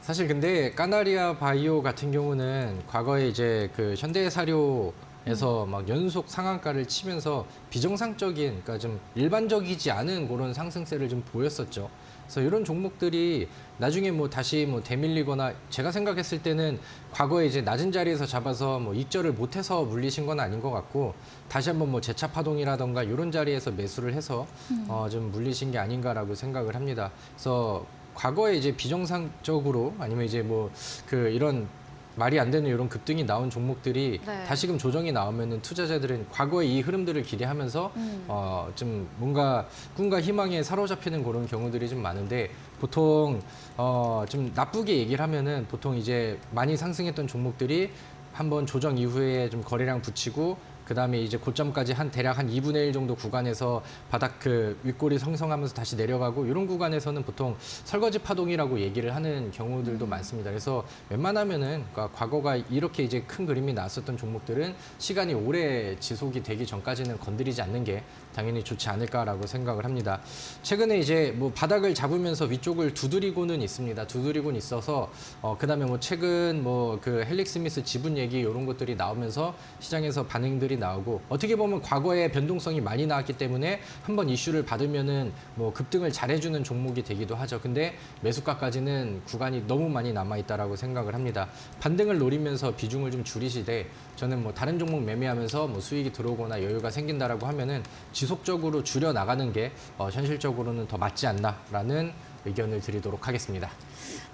사실 근데 카나리아 바이오 같은 경우는 과거에 이제 그 현대사료에서 막 연속 상한가를 치면서 비정상적인, 그러니까 좀 일반적이지 않은 그런 상승세를 좀 보였었죠. 그래서 이런 종목들이 나중에 뭐 다시 뭐 대밀리거나 제가 생각했을 때는 과거에 이제 낮은 자리에서 잡아서 뭐 익절을 못해서 물리신 건 아닌 것 같고 다시 한번 뭐 재차 파동이라던가 이런 자리에서 매수를 해서 좀 물리신 게 아닌가라고 생각을 합니다. 그래서 과거에 이제 비정상적으로 아니면 이제 뭐 그 이런 말이 안 되는 이런 급등이 나온 종목들이 네. 다시금 조정이 나오면은 투자자들은 과거의 이 흐름들을 기대하면서 좀 뭔가 꿈과 희망에 사로잡히는 그런 경우들이 좀 많은데 보통 좀 나쁘게 얘기를 하면은 보통 이제 많이 상승했던 종목들이 한번 조정 이후에 좀 거래량 붙이고 그다음에 이제 고점까지 대략 한 2분의 1 정도 구간에서 바닥 그 윗골이 성성하면서 다시 내려가고 이런 구간에서는 보통 설거지 파동이라고 얘기를 하는 경우들도 많습니다. 그래서 웬만하면은 그러니까 과거가 이렇게 이제 큰 그림이 나왔었던 종목들은 시간이 오래 지속이 되기 전까지는 건드리지 않는 게 당연히 좋지 않을까라고 생각을 합니다. 최근에 이제 뭐 바닥을 잡으면서 위쪽을 두드리고는 있습니다. 두드리고는 있어서 그다음에 뭐 최근 뭐 그 헬릭 스미스 지분 얘기 이런 것들이 나오면서 시장에서 반응들이 나오고 어떻게 보면 과거에 변동성이 많이 나왔기 때문에 한번 이슈를 받으면은 뭐 급등을 잘해주는 종목이 되기도 하죠. 근데 매수가까지는 구간이 너무 많이 남아 있다라고 생각을 합니다. 반등을 노리면서 비중을 좀 줄이시되 저는 뭐 다른 종목 매매하면서 뭐 수익이 들어오거나 여유가 생긴다라고 하면은 지속적으로 줄여 나가는 게 현실적으로는 더 맞지 않나라는 의견을 드리도록 하겠습니다.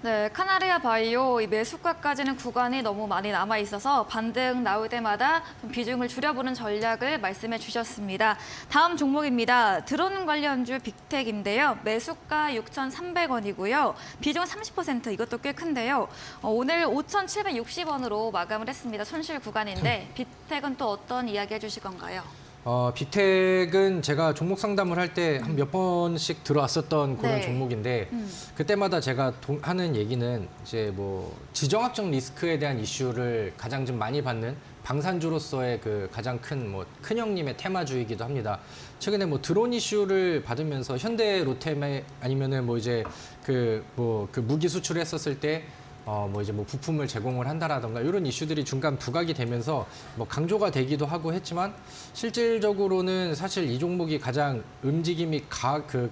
네, 카나리아 바이오 이 매수가까지는 구간이 너무 많이 남아 있어서 반등 나올 때마다 좀 비중을 줄여보는 전략을 말씀해 주셨습니다. 다음 종목입니다. 드론 관련주 빅텍인데요. 매수가 6,300원이고요. 비중 30% 이것도 꽤 큰데요. 오늘 5,760원으로 마감을 했습니다. 손실 구간인데 빅텍은 또 어떤 이야기 해주실 건가요? 빅텍은 제가 종목 상담을 할 때 한 몇 번씩 들어왔었던 그런 네. 종목인데 그때마다 제가 하는 얘기는 이제 뭐 지정학적 리스크에 대한 이슈를 가장 좀 많이 받는 방산주로서의 그 가장 큰 큰 형님의 테마주이기도 합니다. 최근에 뭐 드론 이슈를 받으면서 현대 로템에 아니면은 뭐 이제 그 무기 수출했었을 때 뭐 이제 뭐 부품을 제공을 한다라던가 이런 이슈들이 중간 부각이 되면서 뭐 강조가 되기도 하고 했지만 실질적으로는 사실 이 종목이 가장 움직임이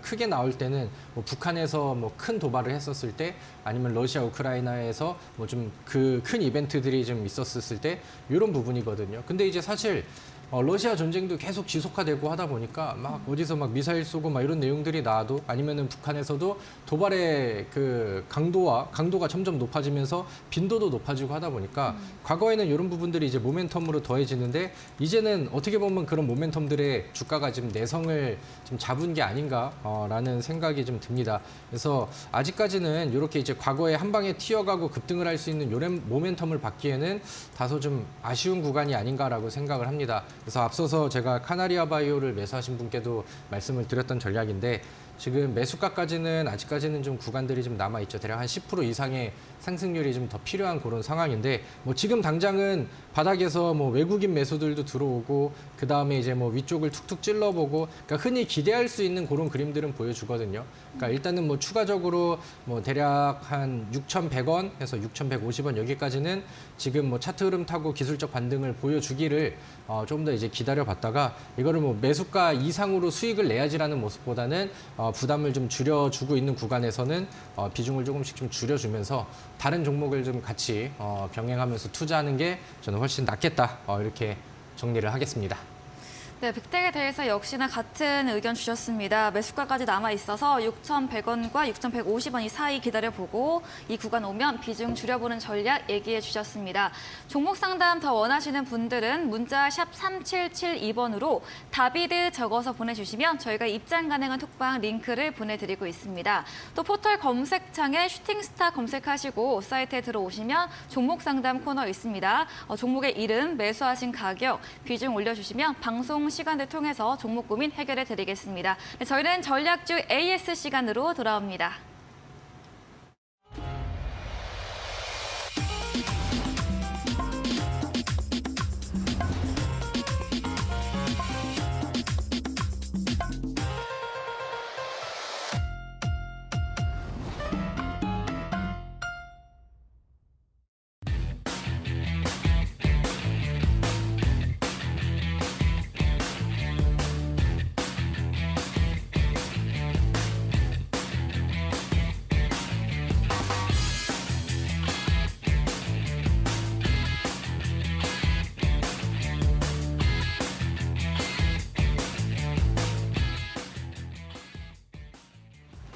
크게 나올 때는 뭐 북한에서 뭐 큰 도발을 했었을 때 아니면 러시아 우크라이나에서 뭐 좀 그 큰 이벤트들이 좀 있었을 때 이런 부분이거든요. 근데 이제 사실 러시아 전쟁도 계속 지속화되고 하다 보니까 막 어디서 막 미사일 쏘고 막 이런 내용들이 나와도 아니면은 북한에서도 도발의 그 강도가 점점 높아지면서 빈도도 높아지고 하다 보니까 과거에는 이런 부분들이 이제 모멘텀으로 더해지는데 이제는 어떻게 보면 그런 모멘텀들의 주가가 지금 내성을 좀 잡은 게 아닌가라는 생각이 좀 듭니다. 그래서 아직까지는 이렇게 이제 과거에 한 방에 튀어가고 급등을 할 수 있는 이런 모멘텀을 받기에는 다소 좀 아쉬운 구간이 아닌가라고 생각을 합니다. 그래서 앞서서 제가 카나리아 바이오를 매수하신 분께도 말씀을 드렸던 전략인데 지금 매수가까지는 아직까지는 좀 구간들이 좀 남아 있죠. 대략 한 10% 이상의 상승률이 좀 더 필요한 그런 상황인데 뭐 지금 당장은 바닥에서 뭐 외국인 매수들도 들어오고 그 다음에 이제 뭐 위쪽을 툭툭 찔러보고 그러니까 흔히 기대할 수 있는 그런 그림들은 보여주거든요. 그러니까 일단은 뭐 추가적으로 뭐 대략 한 6,100원에서 6,150원 여기까지는 지금 뭐 차트 흐름 타고 기술적 반등을 보여주기를 좀 더 이제 기다려봤다가 이거를 뭐 매수가 이상으로 수익을 내야지라는 모습보다는 부담을 좀 줄여주고 있는 구간에서는 비중을 조금씩 좀 줄여주면서 다른 종목을 좀 같이 병행하면서 투자하는 게 저는 훨씬 낫겠다 이렇게 정리를 하겠습니다. 네, 빅텍에 대해서 역시나 같은 의견 주셨습니다. 매수가까지 남아 있어서 6,100원과 6,150원 이 사이 기다려보고 이 구간 오면 비중 줄여보는 전략 얘기해 주셨습니다. 종목 상담 더 원하시는 분들은 문자 샵 3772번으로 다비드 적어서 보내주시면 저희가 입장 가능한 톡방 링크를 보내드리고 있습니다. 또 포털 검색창에 슈팅스타 검색하시고 사이트에 들어오시면 종목 상담 코너 있습니다. 종목의 이름, 매수하신 가격, 비중 올려주시면 방송 시간을 통해서 종목 고민 해결해 드리겠습니다. 네, 저희는 전략주 AS 시간으로 돌아옵니다.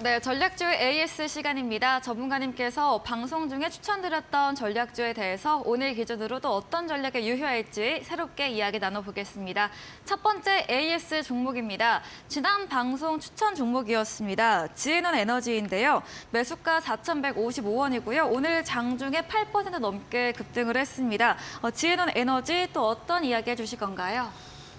네, 전략주의 AS 시간입니다. 전문가님께서 방송 중에 추천드렸던 전략주에 대해서 오늘 기준으로 또 어떤 전략에 유효할지 새롭게 이야기 나눠보겠습니다. 첫 번째 AS 종목입니다. 지난 방송 추천 종목이었습니다. 지앤원 에너지인데요. 매수가 4,155원이고요. 오늘 장중에 8% 넘게 급등을 했습니다. 지앤원 에너지 또 어떤 이야기 해주실 건가요?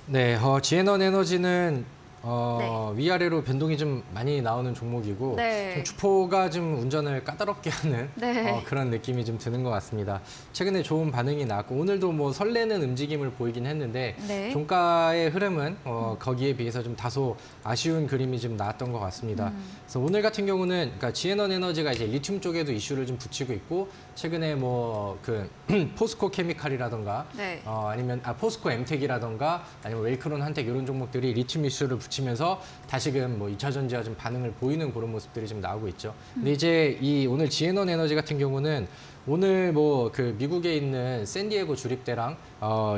네, 지앤원 에너지는 네. 위아래로 변동이 좀 많이 나오는 종목이고 네. 좀 주포가 좀 운전을 까다롭게 하는 네. 그런 느낌이 좀 드는 것 같습니다. 최근에 좋은 반응이 나왔고 오늘도 뭐 설레는 움직임을 보이긴 했는데 네. 종가의 흐름은 거기에 비해서 좀 다소 아쉬운 그림이 좀 나왔던 것 같습니다. 그래서 오늘 같은 경우는 그러니까 지앤원 에너지가 이제 리튬 쪽에도 이슈를 좀 붙이고 있고 최근에 뭐 그 포스코 케미칼이라던가 네. 아니면 포스코 엠텍이라던가 아니면 웨이크론 한텍 이런 종목들이 리튬 이슈를 붙이면서 다시금 뭐 2차 전지와 좀 반응을 보이는 그런 모습들이 좀 나오고 있죠. 근데 이제 이 오늘 지앤원 에너지 같은 경우는 오늘 뭐 그 미국에 있는 샌디에고 주립대랑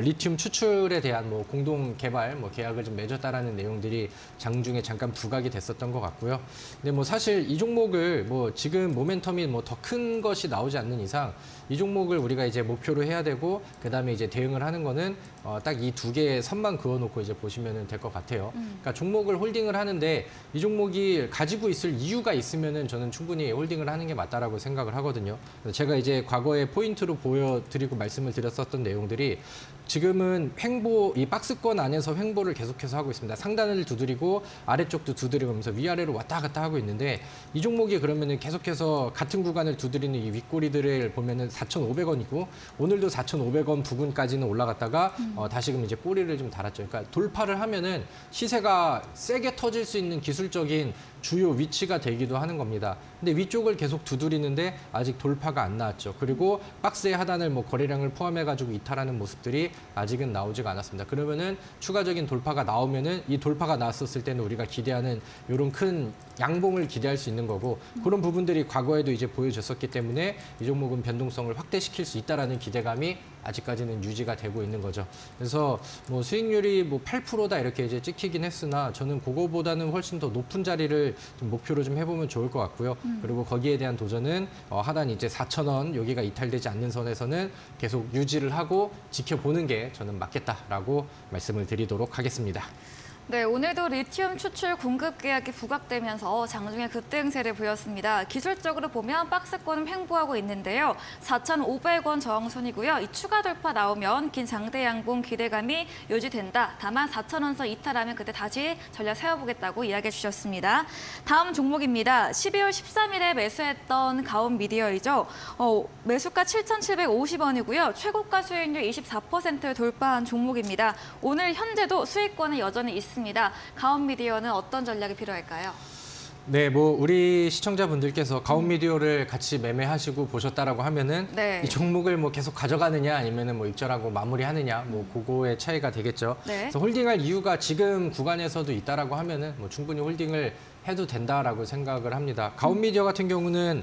리튬 추출에 대한 뭐 공동 개발 뭐 계약을 좀 맺었다라는 내용들이 장중에 잠깐 부각이 됐었던 것 같고요. 근데 뭐 사실 이 종목을 뭐 지금 모멘텀이 뭐 더 큰 것이 나오지 않는 이상 이 종목을 우리가 이제 목표로 해야 되고 그다음에 이제 대응을 하는 거는 딱 이 두 개의 선만 그어놓고 이제 보시면 될 것 같아요. 그러니까 종목을 홀딩을 하는데 이 종목이 가지고 있을 이유가 있으면은 저는 충분히 홀딩을 하는 게 맞다라고 생각을 하거든요. 그래서 제가 이제 과거에 포인트로 보여드리고 말씀을 드렸었던 내용들이 지금은 횡보, 이 박스권 안에서 횡보를 계속해서 하고 있습니다. 상단을 두드리고 아래쪽도 두드리고 하면서 위아래로 왔다 갔다 하고 있는데 이 종목이 그러면은 계속해서 같은 구간을 두드리는 이 윗꼬리들을 보면은 4,500원이고 오늘도 4,500원 부근까지는 올라갔다가 다시금 이제 꼬리를 좀 달았죠. 그러니까 돌파를 하면은 시세가 세게 터질 수 있는 기술적인 주요 위치가 되기도 하는 겁니다. 근데 위쪽을 계속 두드리는데 아직 돌파가 안 나왔죠. 그리고 박스의 하단을 뭐 거래량을 포함해가지고 이탈하는 모습들이 아직은 나오지가 않았습니다. 그러면은 추가적인 돌파가 나오면은 이 돌파가 나왔었을 때는 우리가 기대하는 이런 큰 양봉을 기대할 수 있는 거고 그런 부분들이 과거에도 이제 보여줬었기 때문에 이 종목은 변동성을 확대시킬 수 있다라는 기대감이 아직까지는 유지가 되고 있는 거죠. 그래서 뭐 수익률이 뭐 8%다 이렇게 이제 찍히긴 했으나 저는 그거보다는 훨씬 더 높은 자리를 좀 목표로 좀 해보면 좋을 것 같고요. 그리고 거기에 대한 도전은 하단 이제 4,000원 여기가 이탈되지 않는 선에서는 계속 유지를 하고 지켜보는 게 저는 맞겠다라고 말씀을 드리도록 하겠습니다. 네, 오늘도 리튬 추출 공급 계약이 부각되면서 장중에 급등세를 보였습니다. 기술적으로 보면 박스권은 횡보하고 있는데요. 4,500원 저항선이고요. 이 추가 돌파 나오면 긴 장대 양봉 기대감이 유지된다. 다만 4,000원선 이탈하면 그때 다시 전략 세워보겠다고 이야기해 주셨습니다. 다음 종목입니다. 12월 13일에 매수했던 가온미디어이죠. 매수가 7,750원이고요. 최고가 수익률 24%를 돌파한 종목입니다. 오늘 현재도 수익권은 여전히 있습니다. 가온미디어는 어떤 전략이 필요할까요? 네, 뭐 우리 시청자분들께서 가온미디어를 같이 매매하시고 보셨다라고 하면은 네. 이 종목을 뭐 계속 가져가느냐 아니면은 뭐 익절하고 마무리하느냐 뭐 그거의 차이가 되겠죠. 네. 그래서 홀딩할 이유가 지금 구간에서도 있다라고 하면은 뭐 충분히 홀딩을 해도 된다라고 생각을 합니다. 가온미디어 같은 경우는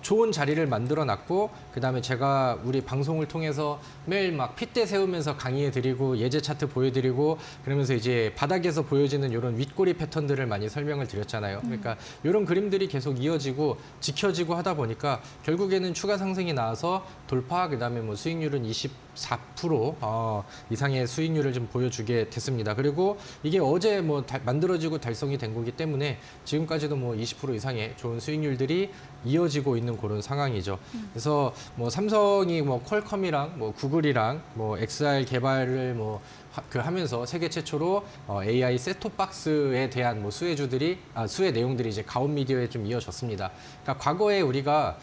좋은 자리를 만들어놨고 그다음에 제가 우리 방송을 통해서 매일 막 핏대 세우면서 강의해드리고 예제 차트 보여드리고 그러면서 이제 바닥에서 보여지는 이런 윗꼬리 패턴들을 많이 설명을 드렸잖아요. 그러니까 이런 그림들이 계속 이어지고 지켜지고 하다 보니까 결국에는 추가 상승이 나와서 돌파 그다음에 뭐 수익률은 24% 이상의 수익률을 좀 보여주게 됐습니다. 그리고 이게 어제 뭐 만들어지고 달성이 된 거기 때문에 지금까지도 뭐 20% 이상의 좋은 수익률들이 이어지고 있는 그런 상황이죠. 그래서 뭐 삼성이 뭐 퀄컴이랑 뭐 구글이랑 뭐 XR 개발을 뭐 하면서 세계 최초로 AI 셋톱박스에 대한 뭐 수혜 내용들이 이제 가온미디어에 좀 이어졌습니다. 그러니까 과거에 우리가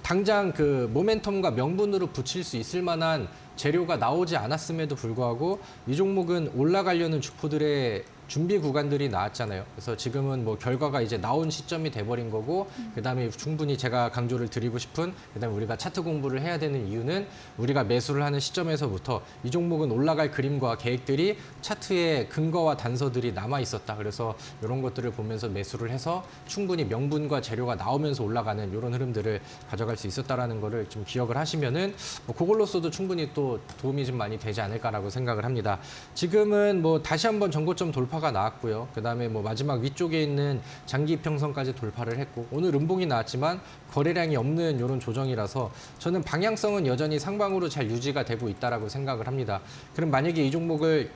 당장 그 모멘텀과 명분으로 붙일 수 있을 만한 재료가 나오지 않았음에도 불구하고 이 종목은 올라가려는 주포들의 준비 구간들이 나왔잖아요. 그래서 지금은 뭐 결과가 이제 나온 시점이 돼버린 거고 그다음에 충분히 제가 강조를 드리고 싶은 그다음에 우리가 차트 공부를 해야 되는 이유는 우리가 매수를 하는 시점에서부터 이 종목은 올라갈 그림과 계획들이 차트에 근거와 단서들이 남아 있었다. 그래서 이런 것들을 보면서 매수를 해서 충분히 명분과 재료가 나오면서 올라가는 이런 흐름들을 가져갈 수 있었다라는 거를 좀 기억을 하시면은 뭐 그걸로써도 충분히 또 도움이 좀 많이 되지 않을까라고 생각을 합니다. 지금은 뭐 다시 한번 전고점 돌파 돌파가 나왔고요. 그다음에 뭐 마지막 위쪽에 있는 장기 이평선까지 돌파를 했고 오늘 음봉이 나왔지만 거래량이 없는 이런 조정이라서 저는 방향성은 여전히 상방으로 잘 유지가 되고 있다라고 생각을 합니다. 그럼 만약에 이 종목을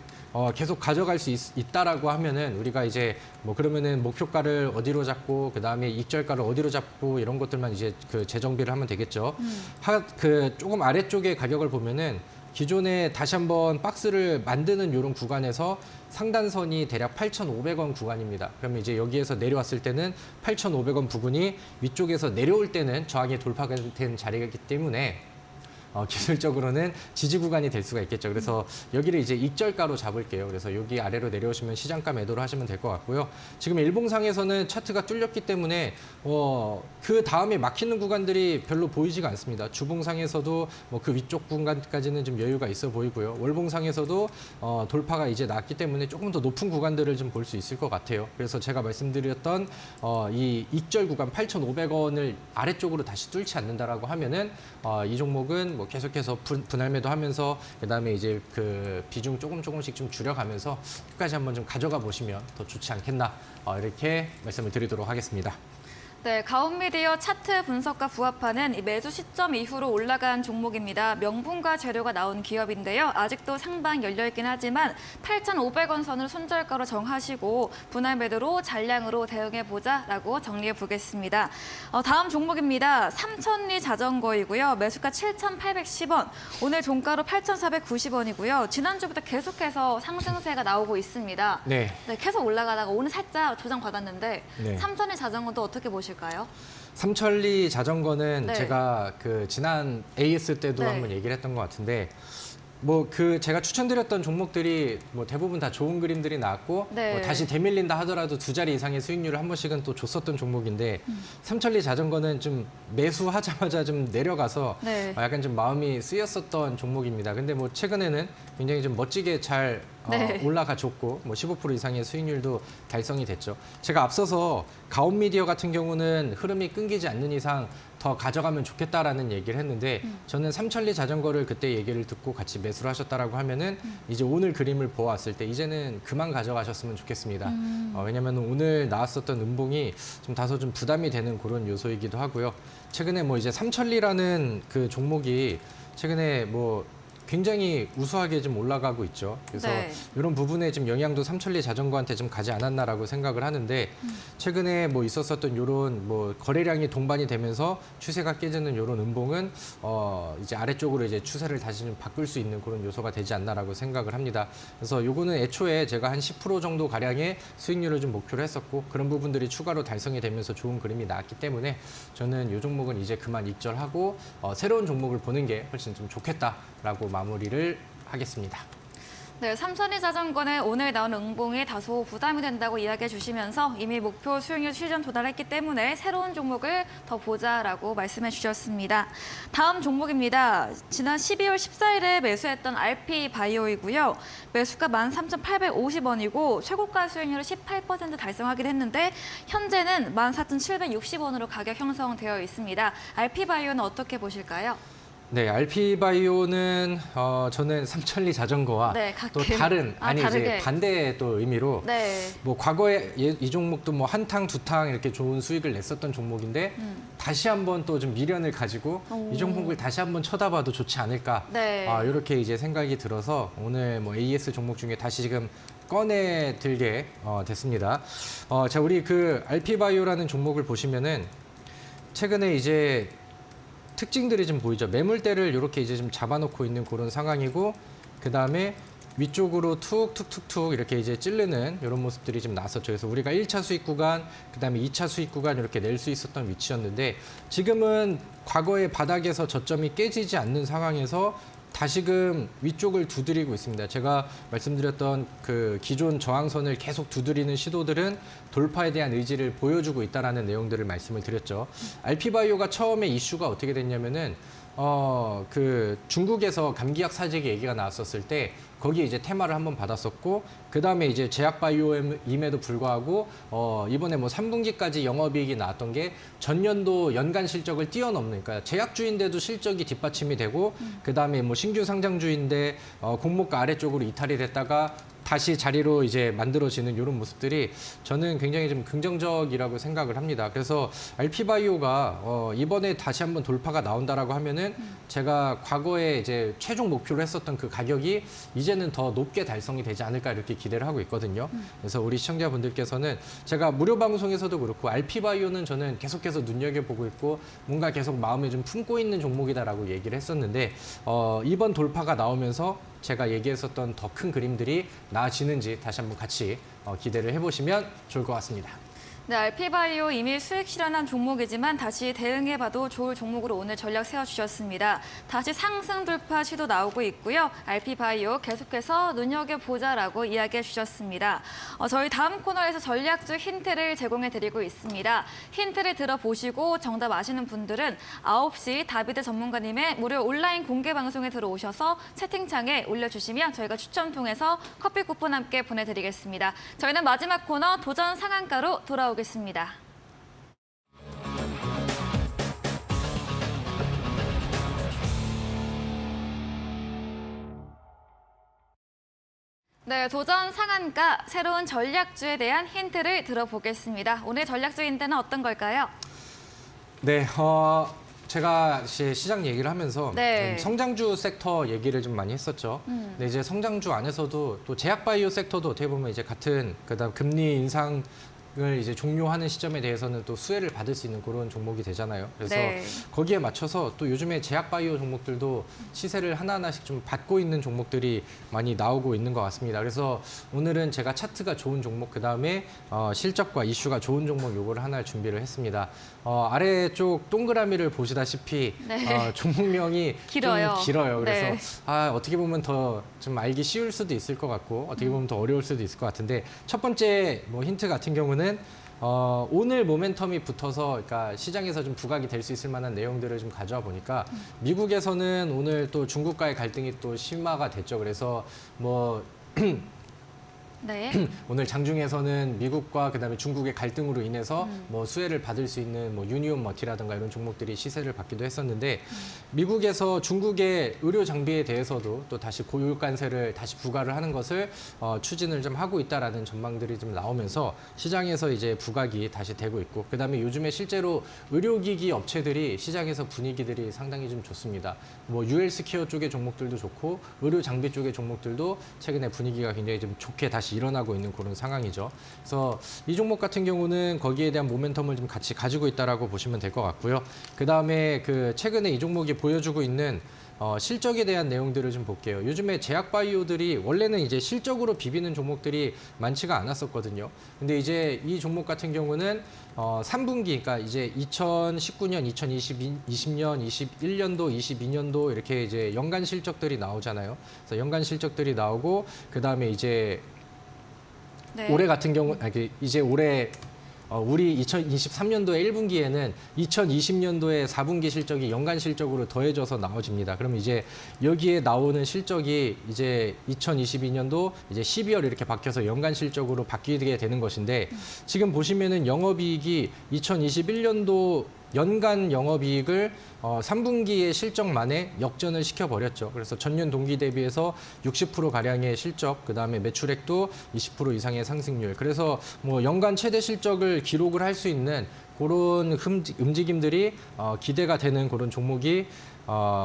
계속 가져갈 수 있다라고 하면은 우리가 이제 뭐 그러면은 목표가를 어디로 잡고 그다음에 익절가를 어디로 잡고 이런 것들만 이제 그 재정비를 하면 되겠죠. 그 조금 아래쪽에 가격을 보면은 기존에 다시 한번 박스를 만드는 이런 구간에서 상단선이 대략 8,500원 구간입니다. 그러면 이제 여기에서 내려왔을 때는 8,500원 부근이 위쪽에서 내려올 때는 저항이 돌파가 된 자리이기 때문에 기술적으로는 지지 구간이 될 수가 있겠죠. 그래서 여기를 이제 익절가로 잡을게요. 그래서 여기 아래로 내려오시면 시장가 매도를 하시면 될 것 같고요. 지금 일봉상에서는 차트가 뚫렸기 때문에 그 다음에 막히는 구간들이 별로 보이지가 않습니다. 주봉상에서도 뭐 그 위쪽 구간까지는 좀 여유가 있어 보이고요. 월봉상에서도 돌파가 이제 났기 때문에 조금 더 높은 구간들을 좀 볼 수 있을 것 같아요. 그래서 제가 말씀드렸던 이 익절 구간 8,500원을 아래쪽으로 다시 뚫지 않는다라고 하면은 이 종목은 뭐 계속해서 분할 매도하면서 그다음에 이제 그 비중 조금씩 좀 줄여가면서 끝까지 한번 좀 가져가 보시면 더 좋지 않겠나 이렇게 말씀을 드리도록 하겠습니다. 네, 가온미디어 차트 분석과 부합하는 이 매수 시점 이후로 올라간 종목입니다. 명분과 재료가 나온 기업인데요. 아직도 상방 열려있긴 하지만 8,500원 선을 손절가로 정하시고 분할 매도로 잔량으로 대응해보자라고 정리해보겠습니다. 다음 종목입니다. 삼천리 자전거이고요. 매수가 7,810원, 오늘 종가로 8,490원이고요. 지난주부터 계속해서 상승세가 나오고 있습니다. 네. 네, 계속 올라가다가 오늘 살짝 조정받았는데 네. 삼천리 자전거도 어떻게 보실까요? 삼천리 자전거는 네. 제가 그 지난 AS 때도 네. 한번 얘기를 했던 것 같은데 뭐 그 제가 추천드렸던 종목들이 뭐 대부분 다 좋은 그림들이 나왔고 네. 뭐 다시 되밀린다 하더라도 두 자리 이상의 수익률을 한 번씩은 또 줬었던 종목인데 삼천리 자전거는 좀 매수하자마자 좀 내려가서 네. 약간 좀 마음이 쓰였었던 종목입니다. 근데 뭐 최근에는 굉장히 좀 멋지게 잘 네. 올라가 줬고 뭐 15% 이상의 수익률도 달성이 됐죠. 제가 앞서서 가온미디어 같은 경우는 흐름이 끊기지 않는 이상 더 가져가면 좋겠다라는 얘기를 했는데 저는 삼천리 자전거를 그때 얘기를 듣고 같이 매수를 하셨다라고 하면은 이제 오늘 그림을 보았을 때 이제는 그만 가져가셨으면 좋겠습니다. 왜냐하면 오늘 나왔었던 음봉이 좀 다소 좀 부담이 되는 그런 요소이기도 하고요. 최근에 뭐 이제 삼천리라는 그 종목이 최근에 뭐 굉장히 우수하게 좀 올라가고 있죠. 그래서 네. 이런 부분에 좀 영향도 삼천리 자전거한테 좀 가지 않았나라고 생각을 하는데 최근에 뭐 있었었던 이런 뭐 거래량이 동반이 되면서 추세가 깨지는 이런 음봉은 이제 아래쪽으로 이제 추세를 다시 좀 바꿀 수 있는 그런 요소가 되지 않나라고 생각을 합니다. 그래서 요거는 애초에 제가 한 10% 정도 가량의 수익률을 좀 목표로 했었고 그런 부분들이 추가로 달성이 되면서 좋은 그림이 나왔기 때문에 저는 이 종목은 이제 그만 익절하고 새로운 종목을 보는 게 훨씬 좀 좋겠다라고 마무리를 하겠습니다. 네, 삼천리 자전거는 오늘 나온 음봉이 다소 부담이 된다고 이야기해 주시면서 이미 목표 수익률 실전 도달했기 때문에 새로운 종목을 더 보자라고 말씀해 주셨습니다. 다음 종목입니다. 지난 12월 14일에 매수했던 RP바이오이고요. 매수가 13,850원이고 최고가 수익률을 18% 달성하긴 했는데 현재는 14,760원으로 가격 형성되어 있습니다. RP바이오는 어떻게 보실까요? 네, RP바이오는 저는 삼천리 자전거와 네, 또 같은. 다른 이제 다르게. 반대의 또 의미로 네. 뭐 과거에 이 종목도 뭐 한탕 두탕 이렇게 좋은 수익을 냈었던 종목인데 다시 한번 또 좀 미련을 가지고 이 종목을 다시 한번 쳐다봐도 좋지 않을까 네. 이렇게 이제 생각이 들어서 오늘 뭐 AS 종목 중에 다시 지금 꺼내 들게 됐습니다. 자, 우리 그 RP바이오라는 종목을 보시면은 최근에 이제 특징들이 좀 보이죠. 매물대를 이렇게 이제 좀 잡아놓고 있는 그런 상황이고, 그 다음에 위쪽으로 툭툭툭툭 이렇게 이제 찌르는 이런 모습들이 좀 나왔었죠. 그래서 우리가 1차 수익 구간, 그 다음에 2차 수익 구간 이렇게 낼 수 있었던 위치였는데 지금은 과거의 바닥에서 저점이 깨지지 않는 상황에서 다시금 위쪽을 두드리고 있습니다. 제가 말씀드렸던 그 기존 저항선을 계속 두드리는 시도들은 돌파에 대한 의지를 보여주고 있다라는 내용들을 말씀을 드렸죠. RP바이오가 처음에 이슈가 어떻게 됐냐면은 그 중국에서 감기약 사재기 얘기가 나왔었을 때 거기에 이제 테마를 한번 받았었고 그 다음에 이제 제약바이오임에도 불구하고 이번에 뭐 3분기까지 영업이익이 나왔던 게 전년도 연간 실적을 뛰어넘는, 그러니까 제약주인데도 실적이 뒷받침이 되고 그 다음에 뭐 신규 상장주인데 공모가 아래쪽으로 이탈이 됐다가 다시 자리로 이제 만들어지는 이런 모습들이 저는 굉장히 좀 긍정적이라고 생각을 합니다. 그래서 RP바이오가 이번에 다시 한번 돌파가 나온다라고 하면은 제가 과거에 이제 최종 목표로 했었던 그 가격이 이제는 더 높게 달성이 되지 않을까 이렇게 기대를 하고 있거든요. 그래서 우리 시청자분들께서는 제가 무료 방송에서도 그렇고 RP바이오는 저는 계속해서 눈여겨보고 있고 뭔가 계속 마음에 좀 품고 있는 종목이다라고 얘기를 했었는데 이번 돌파가 나오면서 제가 얘기했었던 더 큰 그림들이 나아지는지 다시 한번 같이 기대를 해보시면 좋을 것 같습니다. 네, RP바이오 이미 수익 실현한 종목이지만 다시 대응해봐도 좋을 종목으로 오늘 전략 세워주셨습니다. 다시 상승 돌파 시도 나오고 있고요. RP바이오 계속해서 눈여겨보자라고 이야기해 주셨습니다. 저희 다음 코너에서 전략적 힌트를 제공해드리고 있습니다. 힌트를 들어보시고 정답 아시는 분들은 9시 다비드 전문가님의 무료 온라인 공개 방송에 들어오셔서 채팅창에 올려주시면 저희가 추첨 통해서 커피 쿠폰 함께 보내드리겠습니다. 저희는 마지막 코너 도전 상한가로 돌아오겠습니다. 네, 도전 상한가 새로운 전략주에 대한 힌트를 들어보겠습니다. 오늘 전략주 힌트는 어떤 걸까요? 네, 제가 시장 얘기를 하면서 네. 성장주 섹터 얘기를 좀 많이 했었죠. 근데 이제 성장주 안에서도 또 제약바이오 섹터도 어떻게 보면 이제 같은 그다음 금리 인상을 이제 종료하는 시점에 대해서는 또 수혜를 받을 수 있는 그런 종목이 되잖아요. 그래서 네. 거기에 맞춰서 또 요즘에 제약바이오 종목들도 시세를 하나하나씩 좀 받고 있는 종목들이 많이 나오고 있는 것 같습니다. 그래서 오늘은 제가 차트가 좋은 종목, 그다음에 실적과 이슈가 좋은 종목 요거를 하나 준비를 했습니다. 아래쪽 동그라미를 보시다시피 네. 종목명이 길어요. 좀 길어요. 그래서 네. 어떻게 보면 더 좀 알기 쉬울 수도 있을 것 같고 어떻게 보면 더 어려울 수도 있을 것 같은데 첫 번째 힌트 같은 경우는 오늘 모멘텀이 붙어서 그러니까 시장에서 좀 부각이 될 수 있을 만한 내용들을 좀 가져와 보니까 미국에서는 오늘 또 중국과의 갈등이 또 심화가 됐죠. 그래서 네. 오늘 장중에서는 미국과 그다음에 중국의 갈등으로 인해서 수혜를 받을 수 있는 유니온 머티라든가 이런 종목들이 시세를 받기도 했었는데 미국에서 중국의 의료 장비에 대해서도 또 다시 고율 관세를 다시 부과를 하는 것을 추진을 좀 하고 있다라는 전망들이 좀 나오면서 시장에서 이제 부각이 다시 되고 있고 그다음에 요즘에 실제로 의료기기 업체들이 시장에서 분위기들이 상당히 좀 좋습니다. UL스케어 쪽의 종목들도 좋고 의료 장비 쪽의 종목들도 최근에 분위기가 굉장히 좀 좋게 다시 일어나고 있는 그런 상황이죠. 그래서 이 종목 같은 경우는 거기에 대한 모멘텀을 좀 같이 가지고 있다라고 보시면 될 것 같고요. 그다음에 최근에 이 종목이 보여주고 있는 실적에 대한 내용들을 좀 볼게요. 요즘에 제약바이오들이 원래는 이제 실적으로 비비는 종목들이 많지가 않았었거든요. 근데 이제 이 종목 같은 경우는 3분기, 그러니까 이제 2019년, 2020년, 21년도, 22년도 이렇게 이제 연간 실적들이 나오잖아요. 그래서 연간 실적들이 나오고 그다음에 이제 네. 올해 같은 경우, 이제 올해 우리 2023년도에 1분기에는 2020년도에 4분기 실적이 연간 실적으로 더해져서 나와집니다. 그럼 이제 여기에 나오는 실적이 이제 2022년도 이제 12월 이렇게 바뀌어서 연간 실적으로 바뀌게 되는 것인데 지금 보시면은 영업이익이 2021년도 연간 영업이익을 3분기의 실적만에 역전을 시켜버렸죠. 그래서 전년 동기 대비해서 60%가량의 실적, 그다음에 매출액도 20% 이상의 상승률. 그래서 연간 최대 실적을 기록을 할 수 있는 그런 움직임들이 기대가 되는 그런 종목이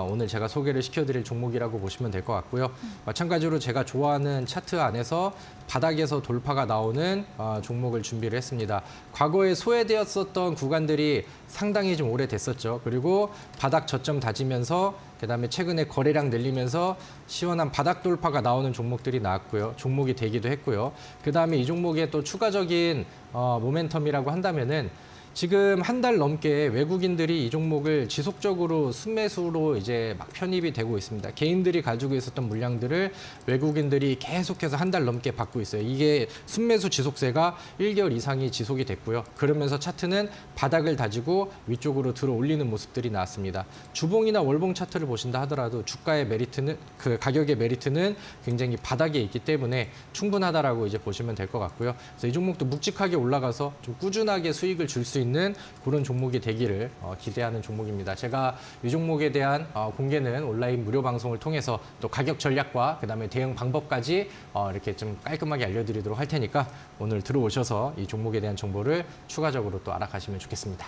오늘 제가 소개를 시켜드릴 종목이라고 보시면 될 것 같고요. 마찬가지로 제가 좋아하는 차트 안에서 바닥에서 돌파가 나오는 종목을 준비를 했습니다. 과거에 소외되었었던 구간들이 상당히 좀 오래됐었죠. 그리고 바닥 저점 다지면서 그다음에 최근에 거래량 늘리면서 시원한 바닥 돌파가 나오는 종목들이 나왔고요. 종목이 되기도 했고요. 그다음에 이 종목의 또 추가적인 모멘텀이라고 한다면은 지금 한 달 넘게 외국인들이 이 종목을 지속적으로 순매수로 이제 막 편입이 되고 있습니다. 개인들이 가지고 있었던 물량들을 외국인들이 계속해서 한 달 넘게 받고 있어요. 이게 순매수 지속세가 1개월 이상이 지속이 됐고요. 그러면서 차트는 바닥을 다지고 위쪽으로 들어 올리는 모습들이 나왔습니다. 주봉이나 월봉 차트를 보신다 하더라도 주가의 메리트는 가격의 메리트는 굉장히 바닥에 있기 때문에 충분하다라고 이제 보시면 될 것 같고요. 그래서 이 종목도 묵직하게 올라가서 좀 꾸준하게 수익을 줄 수 있는 그런 종목이 되기를 기대하는 종목입니다. 제가 이 종목에 대한 공개는 온라인 무료 방송을 통해서 또 가격 전략과 그다음에 대응 방법까지 이렇게 좀 깔끔하게 알려드리도록 할 테니까 오늘 들어오셔서 이 종목에 대한 정보를 추가적으로 또 알아가시면 좋겠습니다.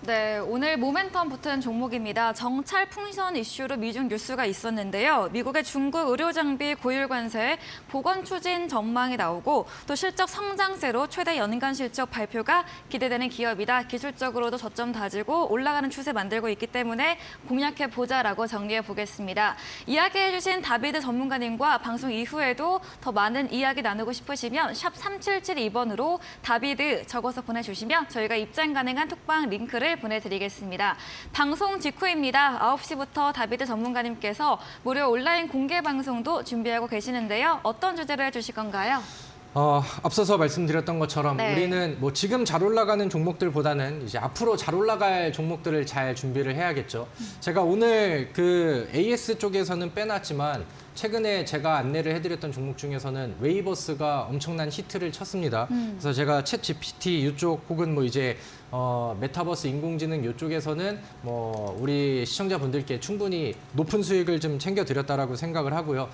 네, 오늘 모멘텀 붙은 종목입니다. 정찰 풍선 이슈로 미중 뉴스가 있었는데요. 미국의 중국 의료장비 고율 관세, 보건 추진 전망이 나오고 또 실적 성장세로 최대 연간 실적 발표가 기대되는 기업이다. 기술적으로도 저점 다지고 올라가는 추세 만들고 있기 때문에 공략해 보자라고 정리해 보겠습니다. 이야기해 주신 다비드 전문가님과 방송 이후에도 더 많은 이야기 나누고 싶으시면 샵 3772번으로 다비드 적어서 보내주시면 저희가 입장 가능한 톡방 링크를 보내드리겠습니다. 방송 직후입니다. 9시부터 다비드 전문가님께서 무료 온라인 공개 방송도 준비하고 계시는데요. 어떤 주제로 해주실 건가요? 앞서서 말씀드렸던 것처럼 네. 우리는 뭐 지금 잘 올라가는 종목들보다는 이제 앞으로 잘 올라갈 종목들을 잘 준비를 해야겠죠. 제가 오늘 그 AS 쪽에서는 빼놨지만 최근에 제가 안내를 해드렸던 종목 중에서는 웨이버스가 엄청난 히트를 쳤습니다. 그래서 제가 챗 GPT 이쪽 혹은 뭐 이제 메타버스 인공지능 이쪽에서는 뭐 우리 시청자분들께 충분히 높은 수익을 좀 챙겨드렸다라고 생각을 하고요.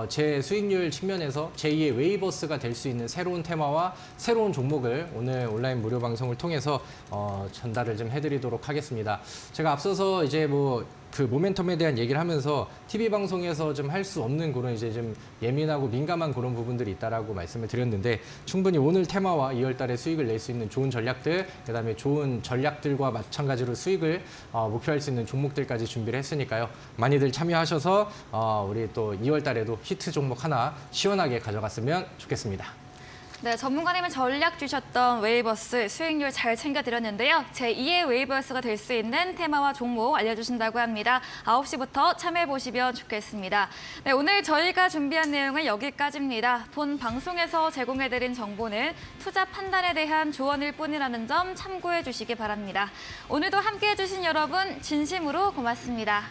제 수익률 측면에서 제2의 웨이버스가 될 수 있는 새로운 테마와 새로운 종목을 오늘 온라인 무료 방송을 통해서 전달을 좀 해드리도록 하겠습니다. 제가 앞서서 이제 뭐 그 모멘텀에 대한 얘기를 하면서 TV 방송에서 좀 할 수 없는 그런 이제 좀 예민하고 민감한 그런 부분들이 있다라고 말씀을 드렸는데 충분히 오늘 테마와 2월 달에 수익을 낼 수 있는 좋은 전략들, 그다음에 좋은 전략들과 마찬가지로 수익을 목표할 수 있는 종목들까지 준비를 했으니까요. 많이들 참여하셔서 우리 또 2월 달에도 히트 종목 하나 시원하게 가져갔으면 좋겠습니다. 네, 전문가님은 전략 주셨던 웨이버스 수익률 잘 챙겨드렸는데요. 제2의 웨이버스가 될 수 있는 테마와 종목 알려주신다고 합니다. 9시부터 참여해보시면 좋겠습니다. 네, 오늘 저희가 준비한 내용은 여기까지입니다. 본 방송에서 제공해드린 정보는 투자 판단에 대한 조언일 뿐이라는 점 참고해 주시기 바랍니다. 오늘도 함께해 주신 여러분 진심으로 고맙습니다.